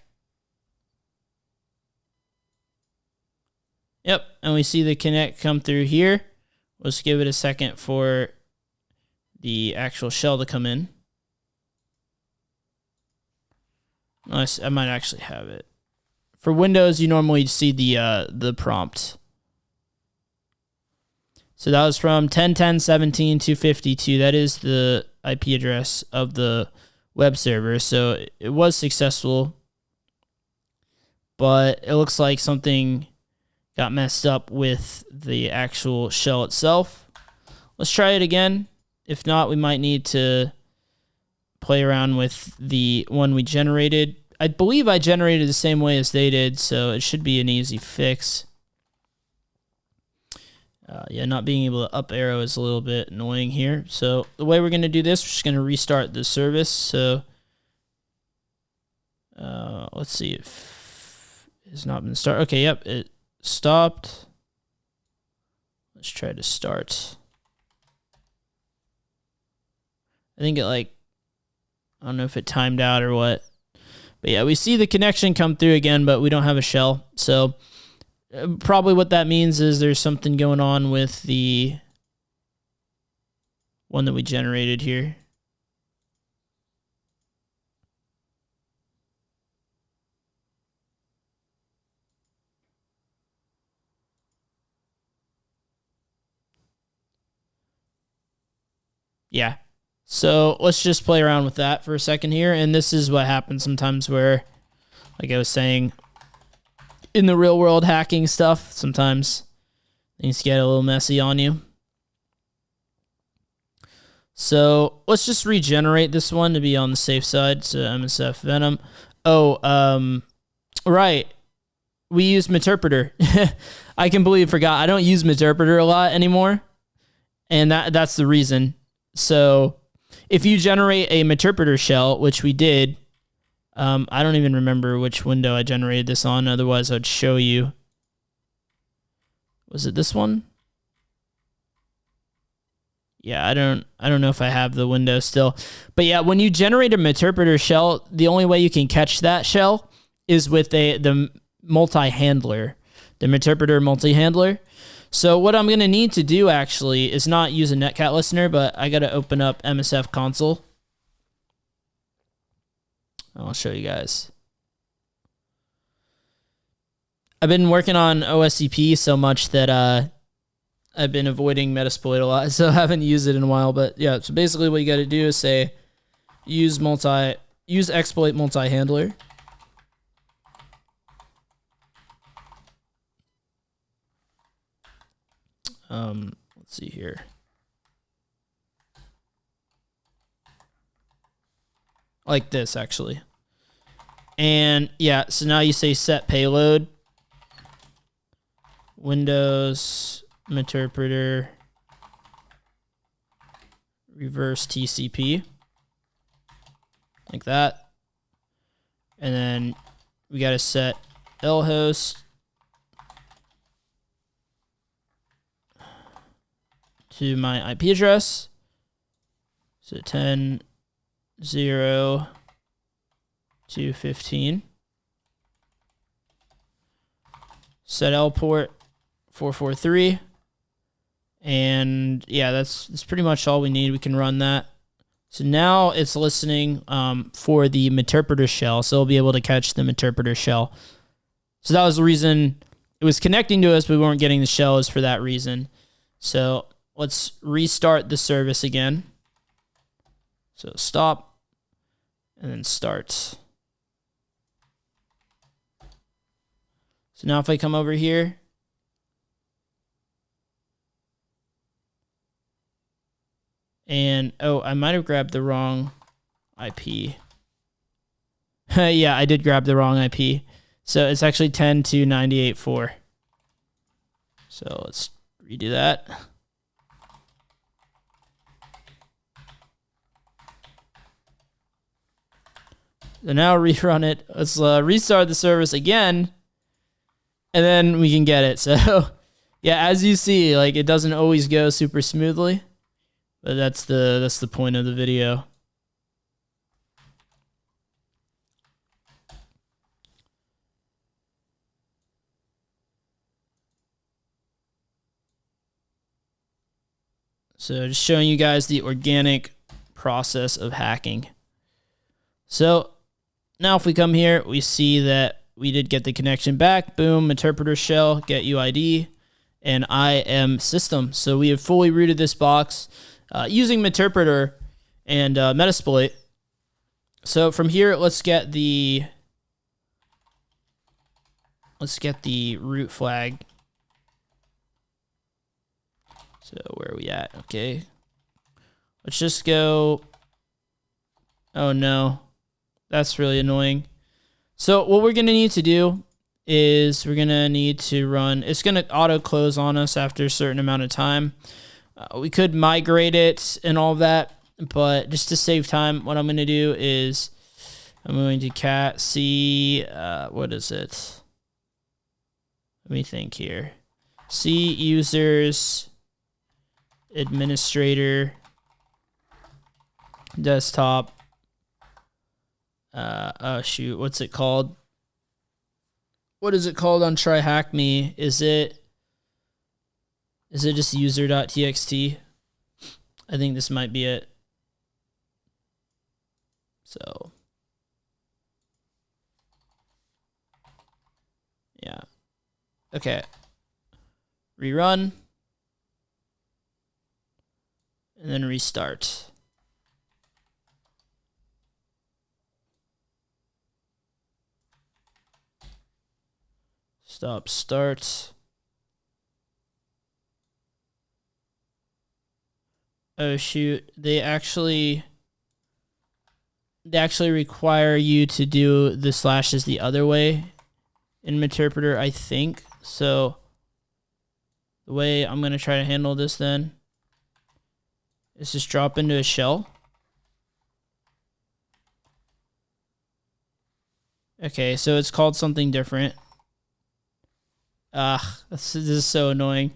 Yep, and we see the connect come through here. Let's give it a second for the actual shell to come in. I might actually have it. For Windows, you normally see the prompt. So that was from 10.10.17.252. That is the IP address of the web server. So it was successful, but it looks like something got messed up with the actual shell itself. Let's try it again. If not, we might need to play around with the one we generated. I believe I generated the same way as they did, so it should be an easy fix. Yeah, not being able to up arrow is a little bit annoying here. So the way we're going to do this, we're just going to restart the service. So let's see if it's not been started. Okay, yep, it stopped. Let's try to start. I think it I don't know if it timed out or what. But yeah, we see the connection come through again, but we don't have a shell. So probably what that means is there's something going on with the one that we generated here. Yeah. So let's just play around with that for a second here. And this is what happens sometimes where, like I was saying, in the real world hacking stuff, sometimes things get a little messy on you. So let's just regenerate this one to be on the safe side. So MSF Venom. Oh, right. We use Meterpreter. I completely forgot. I don't use Meterpreter a lot anymore. And that's the reason. So if you generate a Meterpreter shell, which we did, I don't even remember which window I generated this on. Otherwise, I'd show you. Was it this one? Yeah, I don't know if I have the window still. But yeah, when you generate a Meterpreter shell, the only way you can catch that shell is with the multi-handler, the Meterpreter multi-handler. So what I'm going to need to do actually is not use a netcat listener, but I got to open up MSF console. I'll show you guys. I've been working on OSCP so much that I've been avoiding Metasploit a lot, so I haven't used it in a while. But yeah, so basically what you got to do is say use exploit multi-handler. Let's see here. Like this, actually. And yeah, so now you say set payload. Windows, Meterpreter, reverse TCP. Like that. And then we got to set lhost to my IP address. So 10.0.2.15. Set L port 443. And yeah, that's pretty much all we need. We can run that. So now it's listening for the Meterpreter shell. So it'll be able to catch the Meterpreter shell. So that was the reason it was connecting to us, but we weren't getting the shell, is for that reason. So let's restart the service again. So stop. and then start. So now if I come over here, and oh, I might have grabbed the wrong IP. Yeah, I did grab the wrong IP. So it's actually 10.298.4. So let's redo that. So now rerun it. Let's restart the service again, and then we can get it. So yeah, as you see, like it doesn't always go super smoothly, but that's the point of the video. So just showing you guys the organic process of hacking. So now if we come here, we see that we did get the connection back. Boom, interpreter shell, get UID, and IM system. So we have fully rooted this box using Meterpreter and Metasploit. So from here, let's get the root flag. So where are we at? Okay. Let's just go. Oh no, that's really annoying. So what we're gonna need to do is we're gonna need to run, it's gonna auto close on us after a certain amount of time. We could migrate it and all that, but just to save time, what I'm gonna do is I'm going to cat C, what is it? Let me think here. C users, administrator, desktop. Oh shoot, what's it called? What is it called on TryHackMe? Is it just user.txt? I think this might be it. So yeah. Okay. Rerun. And then restart. Stop start. Oh shoot, they actually require you to do the slashes the other way in Meterpreter, I think. So the way I'm going to try to handle this then is just drop into a shell. Okay, so it's called something different. This is so annoying.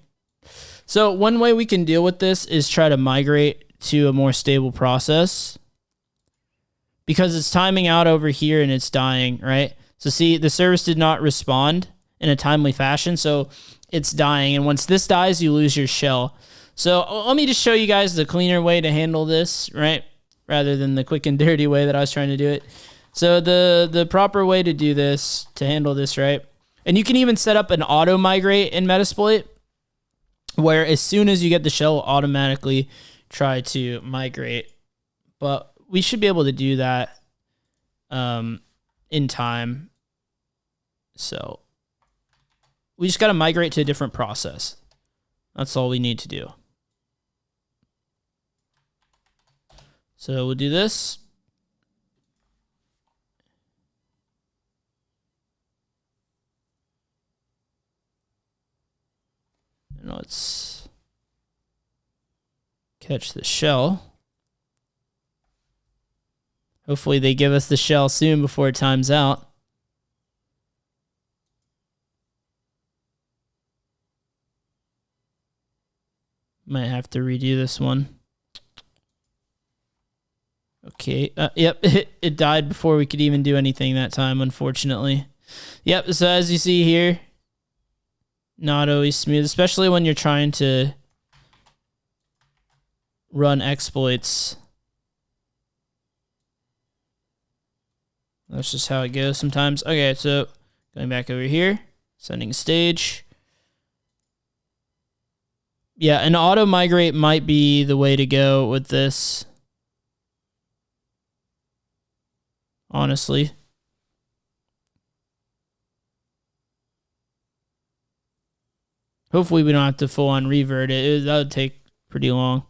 So one way we can deal with this is try to migrate to a more stable process, because it's timing out over here and it's dying, right? So see, the service did not respond in a timely fashion, so it's dying. And once this dies, you lose your shell. So let me just show you guys the cleaner way to handle this, right? Rather than the quick and dirty way that I was trying to do it. So the proper way to do this, to handle this, right? And you can even set up an auto migrate in Metasploit, where as soon as you get the shell, automatically try to migrate. But we should be able to do that in time. So we just got to migrate to a different process. That's all we need to do. So we'll do this. And let's catch the shell. Hopefully they give us the shell soon before it times out. Might have to redo this one. Okay. Yep, it died before we could even do anything that time, unfortunately. Yep, so as you see here, not always smooth, especially when you're trying to run exploits. That's just how it goes sometimes. Okay, so going back over here, sending stage. Yeah, an auto migrate might be the way to go with this. honestly. Hopefully we don't have to full on revert it. That would take pretty long.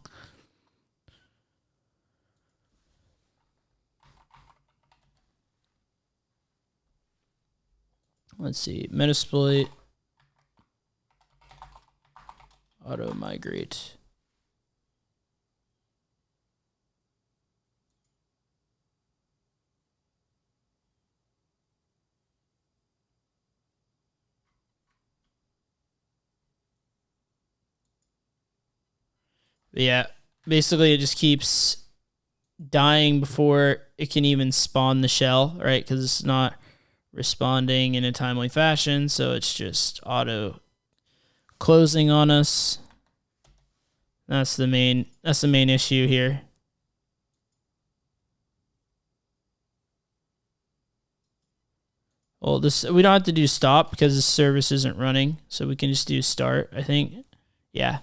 Let's see, Metasploit, auto migrate. But yeah, basically it just keeps dying before it can even spawn the shell, right? Because it's not responding in a timely fashion, so it's just auto closing on us. That's the main issue here. Well, we don't have to do stop because the service isn't running, so we can just do start, I think. Yeah.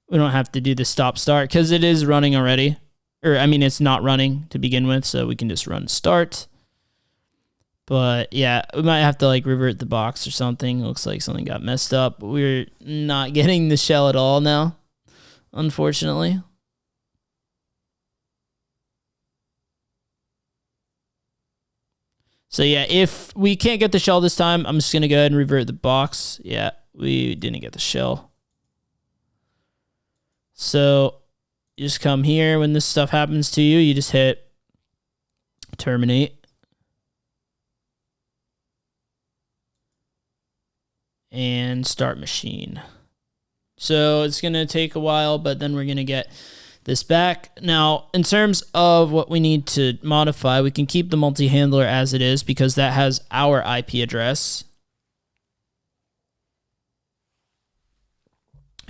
We don't have to do the stop start because it is running already. Or, I mean, it's not running to begin with, so we can just run start. But, yeah, we might have to, like, revert the box or something. It looks like something got messed up. We're not getting the shell at all now, unfortunately. So, yeah, if we can't get the shell this time, I'm just going to go ahead and revert the box. Yeah, we didn't get the shell. So you just come here when this stuff happens to you, you just hit terminate. And start machine. So it's going to take a while, but then we're going to get this back. Now, in terms of what we need to modify, we can keep the multi-handler as it is because that has our IP address.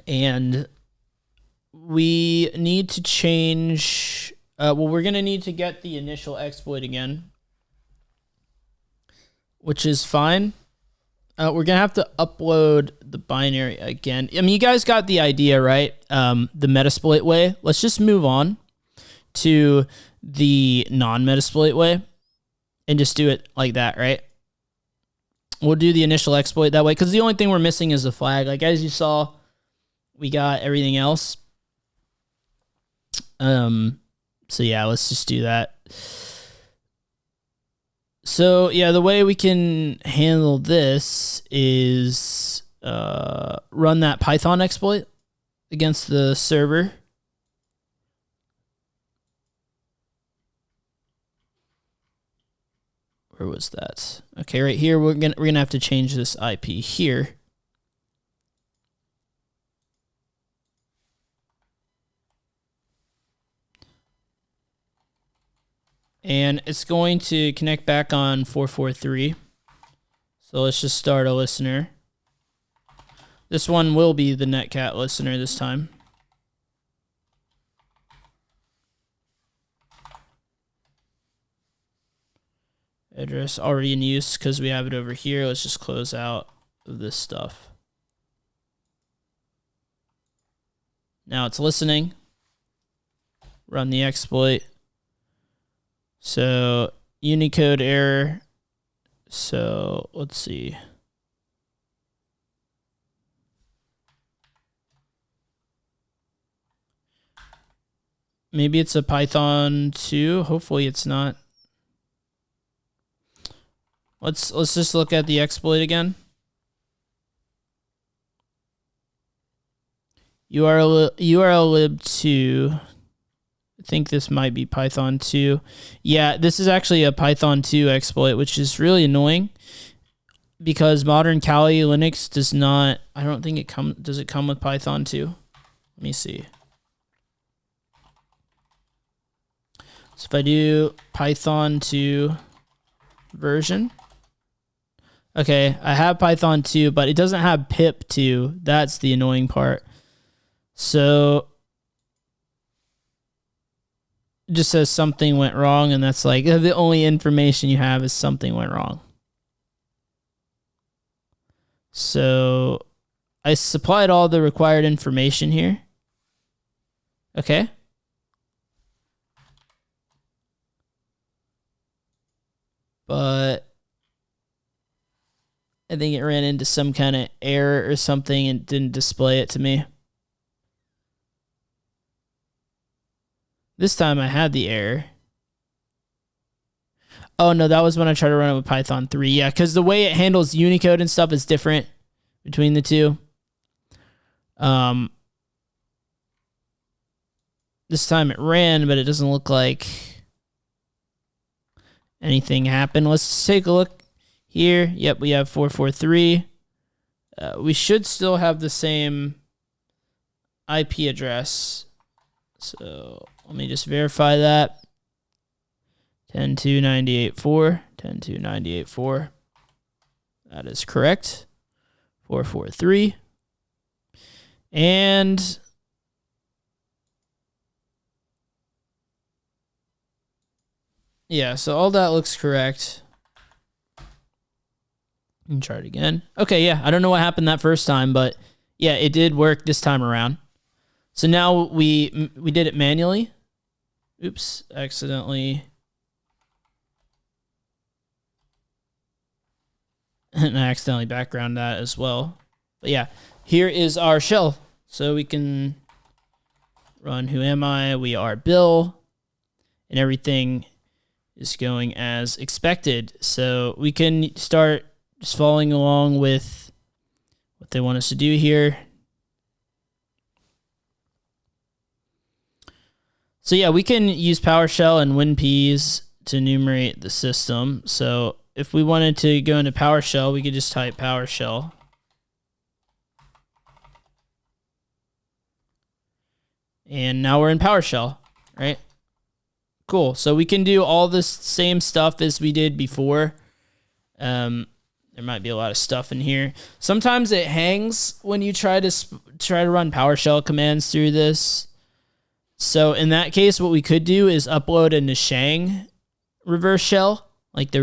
And we need to change, well, we're going to need to get the initial exploit again, which is fine. We're going to have to upload the binary again. I mean, you guys got the idea, right? The Metasploit way. Let's just move on to the non-Metasploit way and just do it like that, right? We'll do the initial exploit that way because the only thing we're missing is the flag. Like, as you saw, we got everything else. So yeah, let's just do that. So yeah, the way we can handle this is run that Python exploit against the server. Where was that? Okay, right here we're gonna have to change this IP here. And it's going to connect back on 443. So let's just start a listener. This one will be the netcat listener this time. Address already in use because we have it over here. Let's just close out of this stuff. Now it's listening. Run the exploit. So Unicode error. So let's see. Maybe it's a Python 2. Hopefully it's not. Let's just look at the exploit again. URL-lib2. I think this might be Python 2. Yeah, this is actually a Python 2 exploit, which is really annoying because modern Kali Linux does not, I don't think does it come with Python 2? Let me see. So if I do Python 2 version, okay, I have Python 2, but it doesn't have pip 2. That's the annoying part. So it just says something went wrong, and that's like the only information you have is something went wrong. So I supplied all the required information here. Okay. but I think it ran into some kind of error or something and didn't display it to me. This time I had the error. Oh, no, that was when I tried to run it with Python 3. Yeah, because the way it handles Unicode and stuff is different between the two. This time it ran, but it doesn't look like anything happened. Let's take a look here. Yep, we have 443. We should still have the same IP address. So let me just verify that. 10.2.98.4, 10.2.98.4. That is correct. 443. And yeah, so all that looks correct. And try it again. Okay, yeah, I don't know what happened that first time, but yeah, it did work this time around. So now we did it manually. Oops, accidentally. And I accidentally background that as well. But yeah, here is our shell. So we can run who am I? We are Bill. And everything is going as expected. So we can start just following along with what they want us to do here. So yeah, we can use PowerShell and WinPs to enumerate the system. So if we wanted to go into PowerShell, we could just type PowerShell. And now we're in PowerShell, right? Cool. So we can do all this same stuff as we did before. There might be a lot of stuff in here. Sometimes it hangs when you try to run PowerShell commands through this. So in that case, what we could do is upload a Nishang reverse shell, like the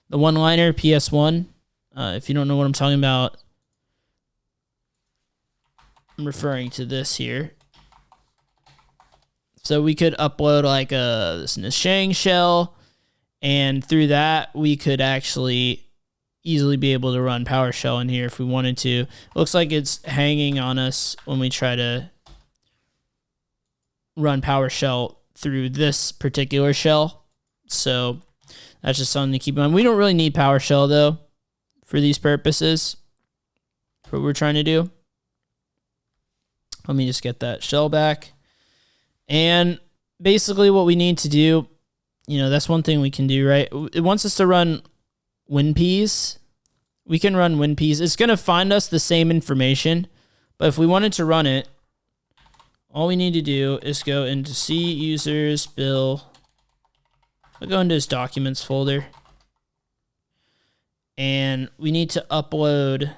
one-liner PS1. If you don't know what I'm talking about, I'm referring to this here. So we could upload like this Nishang shell, and through that, we could actually easily be able to run PowerShell in here if we wanted to. It looks like it's hanging on us when we try to run PowerShell through this particular shell. So that's just something to keep in mind. We don't really need PowerShell though for these purposes, for what we're trying to do. Let me just get that shell back. And basically what we need to do, that's one thing we can do, right? It wants us to run WinPs. We can run WinPs. It's going to find us the same information, but if we wanted to run it, all we need to do is go into C users, Bill. I'll go into his documents folder. And we need to upload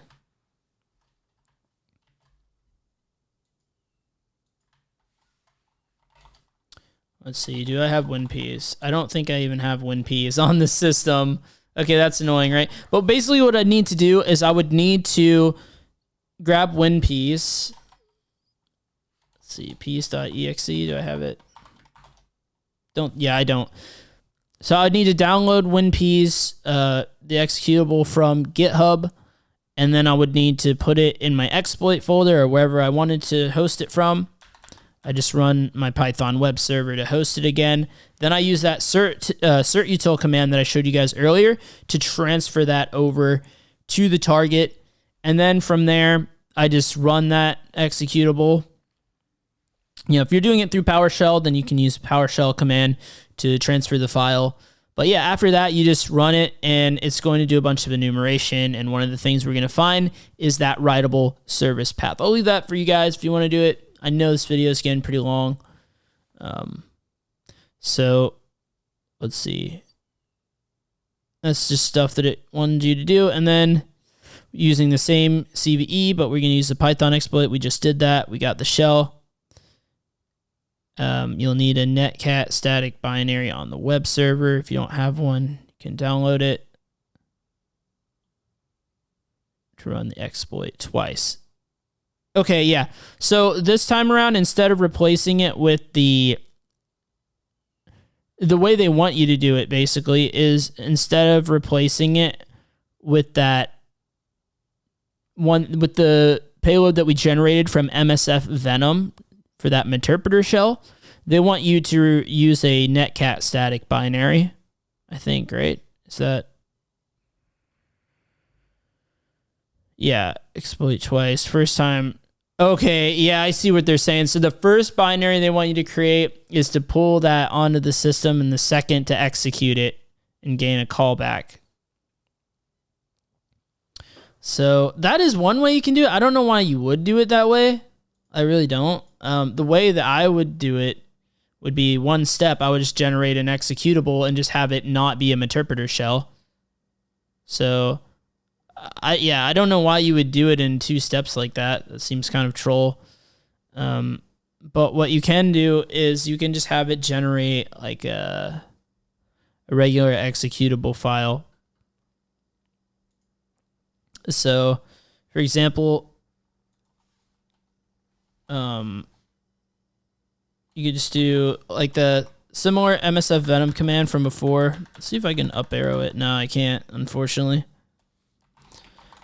let's see, do I have WinPs? I don't think I even have WinPs on the system. Okay, that's annoying, right? But basically what I need to do is I would need to grab WinPs. Let's see, piece.exe, do I have it? Yeah, I don't. So I'd need to download WinPs, the executable from GitHub, and then I would need to put it in my exploit folder or wherever I wanted to host it from. I just run my Python web server to host it again. Then I use that certutil command that I showed you guys earlier to transfer that over to the target. And then from there, I just run that executable. If you're doing it through PowerShell, then you can use PowerShell command to transfer the file. But yeah, after that, you just run it and it's going to do a bunch of enumeration. And one of the things we're going to find is that writable service path. I'll leave that for you guys if you want to do it. I know this video is getting pretty long. So let's see. That's just stuff that it wanted you to do. And then using the same CVE, but we're going to use the Python exploit. We just did that. We got the shell. You'll need a netcat static binary on the web server. If you don't have one, you can download it to run the exploit twice. Okay, yeah. So this time around, instead of replacing it with the the way they want you to do it basically is instead of replacing it with that one, with the payload that we generated from MSF Venom for that interpreter shell, they want you to use a netcat static binary, I think, right? Is that? Yeah, exploit twice. First time. Okay, yeah, I see what they're saying. So the first binary they want you to create is to pull that onto the system, and the second to execute it and gain a callback. So that is one way you can do it. I don't know why you would do it that way. I really don't. The way that I would do it would be one step. I would just generate an executable and just have it not be a interpreter shell. So I don't know why you would do it in 2 steps like that. That seems kind of troll. But what you can do is you can just have it generate like a regular executable file. So, for example, you could just do like the similar MSF Venom command from before. Let's see if I can up arrow it. No, I can't, unfortunately.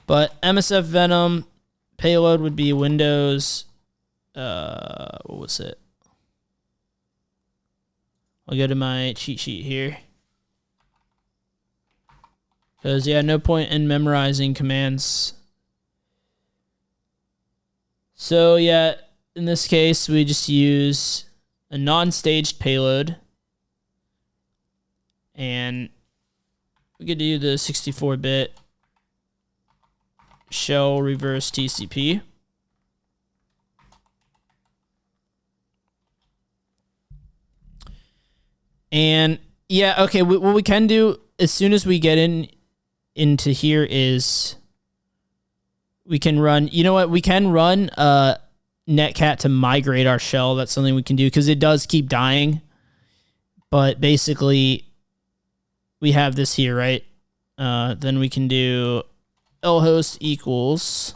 But MSF Venom payload would be Windows. What was it? I'll go to my cheat sheet here. Because, yeah, no point in memorizing commands. So, yeah, in this case, we just use a non-staged payload. And we could do the 64-bit shell reverse TCP. And, yeah, okay, what we can do as soon as we get into here is we can run, you know what, we can run netcat to migrate our shell. That's something we can do because it does keep dying. But basically, we have this here, right? Then we can do lhost equals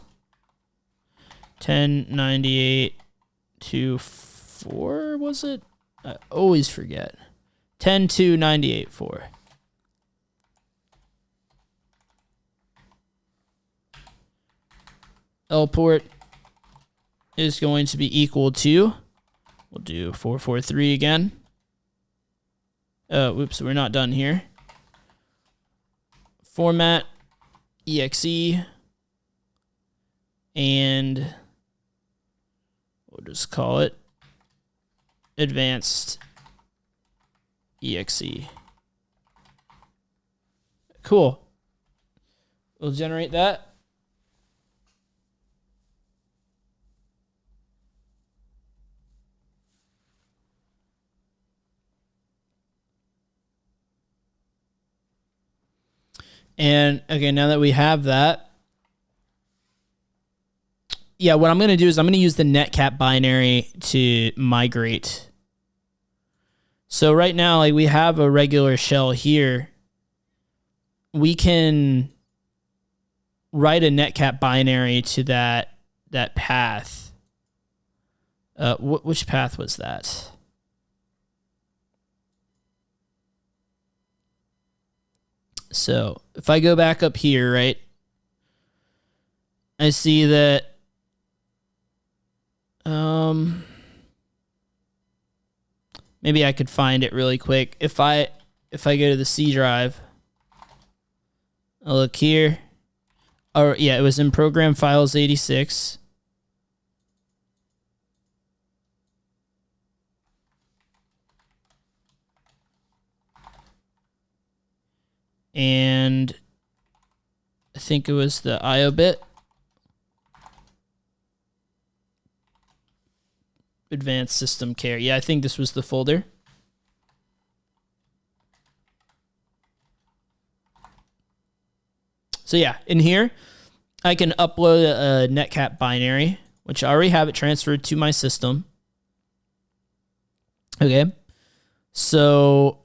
1098.2.4, was it? I always forget. 10.2.98.4. L port is going to be equal to, we'll do 443 again. Whoops, we're not done here. Format exe, and we'll just call it advanced exe. Cool. We'll generate that. And okay, now that we have that, yeah, what I'm going to do is I'm going to use the netcat binary to migrate. So right now, like we have a regular shell here. We can write a netcat binary to that path. Which path was that? So if I go back up here, right, I see that maybe I could find it really quick. If I go to the C drive, I'll look here. Or yeah, it was in program files 86. And I think it was the IO bit. Advanced System Care. Yeah, I think this was the folder. So yeah, in here, I can upload a netcat binary, which I already have it transferred to my system. Okay. So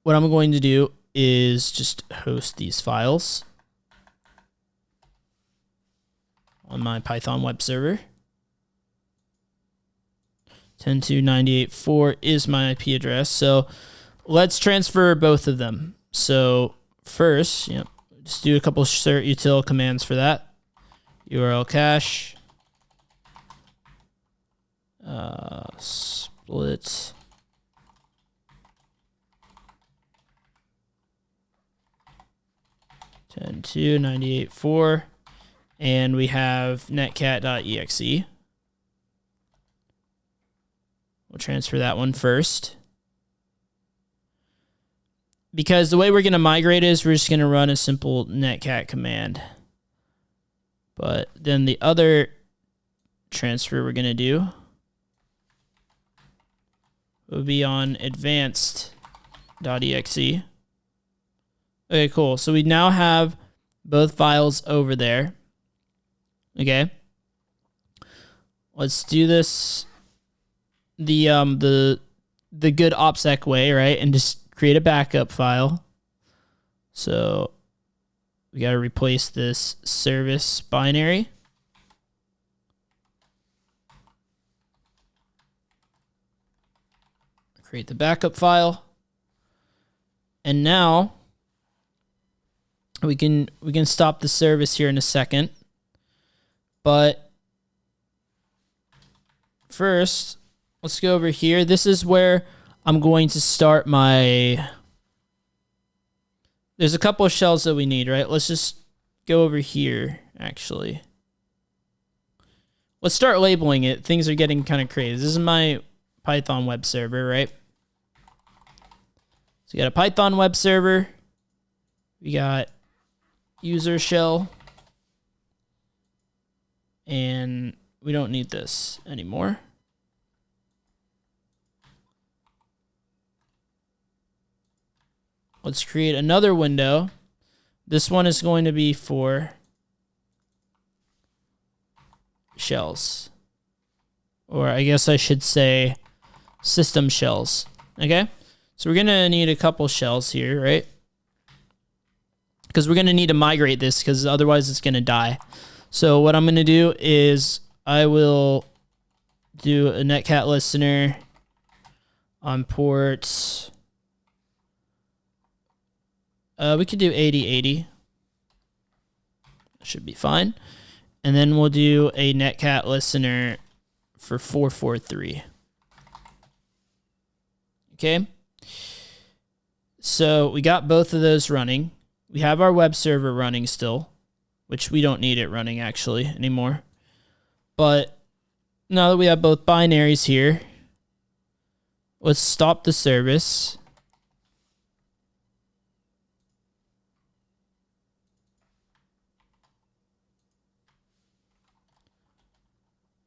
what I'm going to do is just host these files on my Python web server. 10.2.98.4 is my IP address. So let's transfer both of them. So first, just do a couple cert util commands for that. URL cache, split, ten two 98.4, and we have netcat.exe. We'll transfer that one first. Because the way we're going to migrate is we're just going to run a simple netcat command. But then the other transfer we're going to do will be on advanced.exe. Okay, cool. So we now have both files over there. Okay. Let's do this the good OPSEC way, right? And just create a backup file. So we got to replace this service binary. Create the backup file. And now we can stop the service here in a second. But first, let's go over here. This is where I'm going to start my... There's a couple of shells that we need, right? Let's just go over here, actually. Let's start labeling it. Things are getting kind of crazy. This is my Python web server, right? So you got a Python web server. We got user shell. And we don't need this anymore. Let's create another window. This one is going to be for shells. Or I guess I should say system shells. Okay? So we're going to need a couple shells here, right? Because we're going to need to migrate this because otherwise it's going to die. So what I'm going to do is I will do a netcat listener on port... we could do 8080. That should be fine. And then we'll do a netcat listener for 443. Okay. So we got both of those running. We have our web server running still, which we don't need it running actually anymore. But now that we have both binaries here, let's stop the service.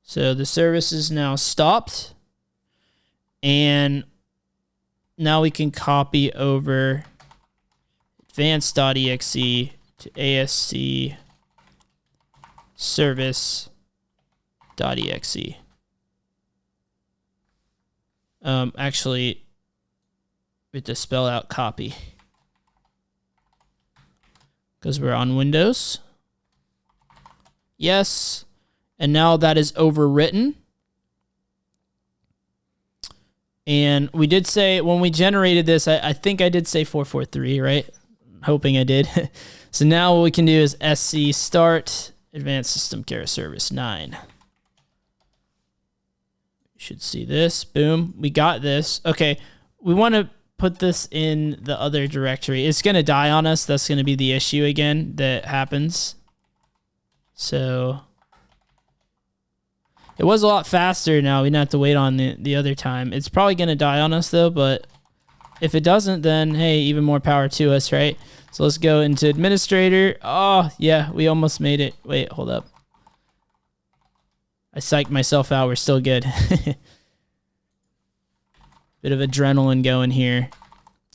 So the service is now stopped. And now we can copy over advanced.exe to ASC service.exe. Actually, we have to spell out copy because we're on Windows. Yes. And now that is overwritten. And we did say, when we generated this, I think I did say 443, right? Hoping I did. So now what we can do is SC start advanced system care service 9. You should see this. Boom. We got this. Okay. We want to put this in the other directory. It's going to die on us. That's going to be the issue again that happens. So... It was a lot faster now. We don't have to wait on the other time. It's probably going to die on us, though, but if it doesn't, then, hey, even more power to us, right? So let's go into administrator. Oh, yeah, we almost made it. Wait, hold up. I psyched myself out. We're still good. Bit of adrenaline going here.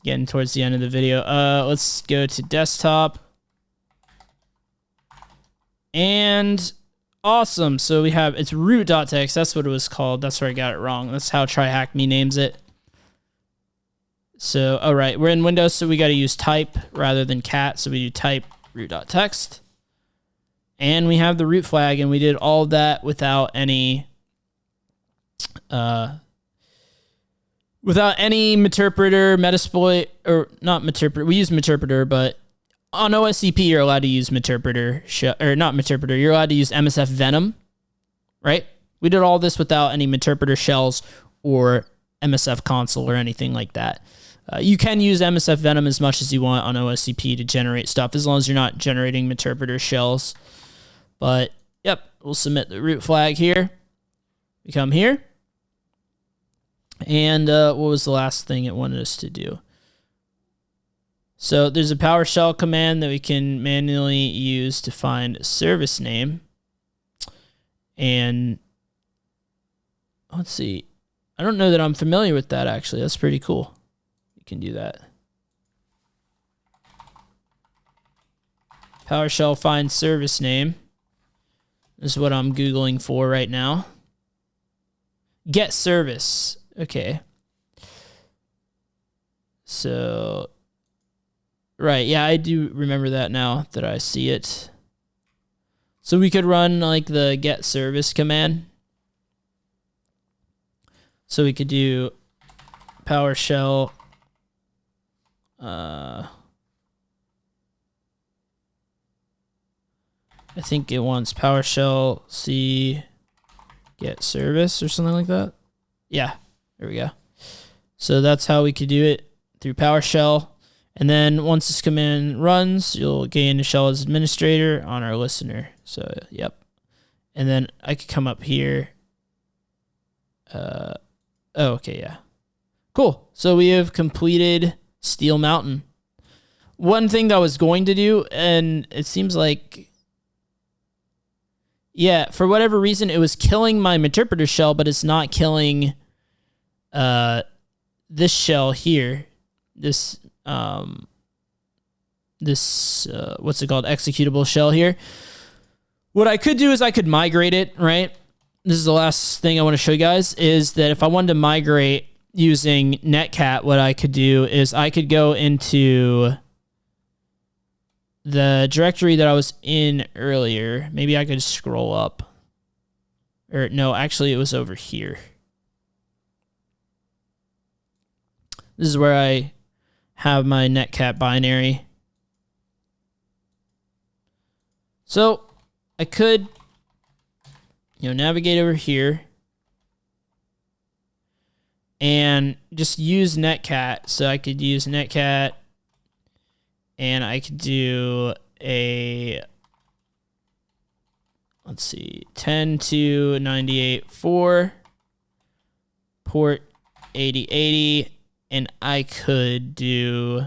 Getting towards the end of the video. Let's go to desktop. And... Awesome. So we have, it's root.txt. That's what it was called. That's where I got it wrong. That's how TryHackMe names it. So, all right, we're in Windows, so we got to use type rather than cat. So we do type root.txt. And we have the root flag, and we did all of that without any without any Meterpreter, Metasploit, or not Meterpreter. We use Meterpreter, but on OSCP, you're allowed to use Meterpreter, or not Meterpreter. You're allowed to use MSF Venom, right? We did all this without any Meterpreter shells or MSF console or anything like that. You can use MSF Venom as much as you want on OSCP to generate stuff, as long as you're not generating Meterpreter shells. But, yep, we'll submit the root flag here. We come here. And what was the last thing it wanted us to do? So there's a PowerShell command that we can manually use to find a service name. And let's see. I don't know that I'm familiar with that, actually. That's pretty cool. You can do that. PowerShell find service name. This is what I'm Googling for right now. Get service. Okay. So, right. Yeah, I do remember that now that I see it. So we could run like the get service command. So we could do PowerShell. I think it wants PowerShell C get service or something like that. Yeah, there we go. So that's how we could do it through PowerShell. And then once this command runs, you'll gain a shell as administrator on our listener. So, yep. And then I could come up here. Oh, okay, yeah. Cool. So we have completed Steel Mountain. One thing that I was going to do, and it seems like, yeah, for whatever reason, it was killing my Meterpreter shell, but it's not killing this shell here. This what's it called? Executable shell here. What I could do is I could migrate it, right? This is the last thing I want to show you guys, is that if I wanted to migrate using netcat, what I could do is I could go into the directory that I was in earlier. Maybe I could scroll up. Or no, actually it was over here. This is where I have my netcat binary. So I could, navigate over here and just use netcat. So I could use netcat, and I could do a, let's see, 10.2.98.4 port 8080, and I could do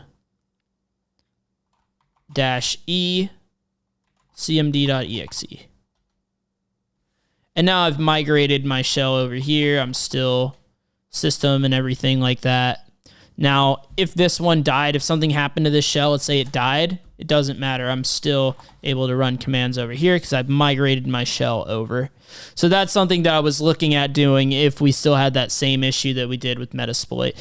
-e cmd.exe. And now I've migrated my shell over here. I'm still system and everything like that. Now, if this one died, if something happened to this shell, let's say it died, it doesn't matter. I'm still able to run commands over here because I've migrated my shell over. So that's something that I was looking at doing if we still had that same issue that we did with Metasploit.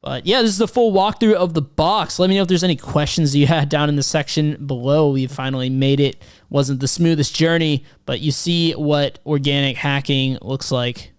But yeah, this is the full walkthrough of the box. Let me know if there's any questions you had down in the section below. We finally made it. Wasn't the smoothest journey, but you see what organic hacking looks like.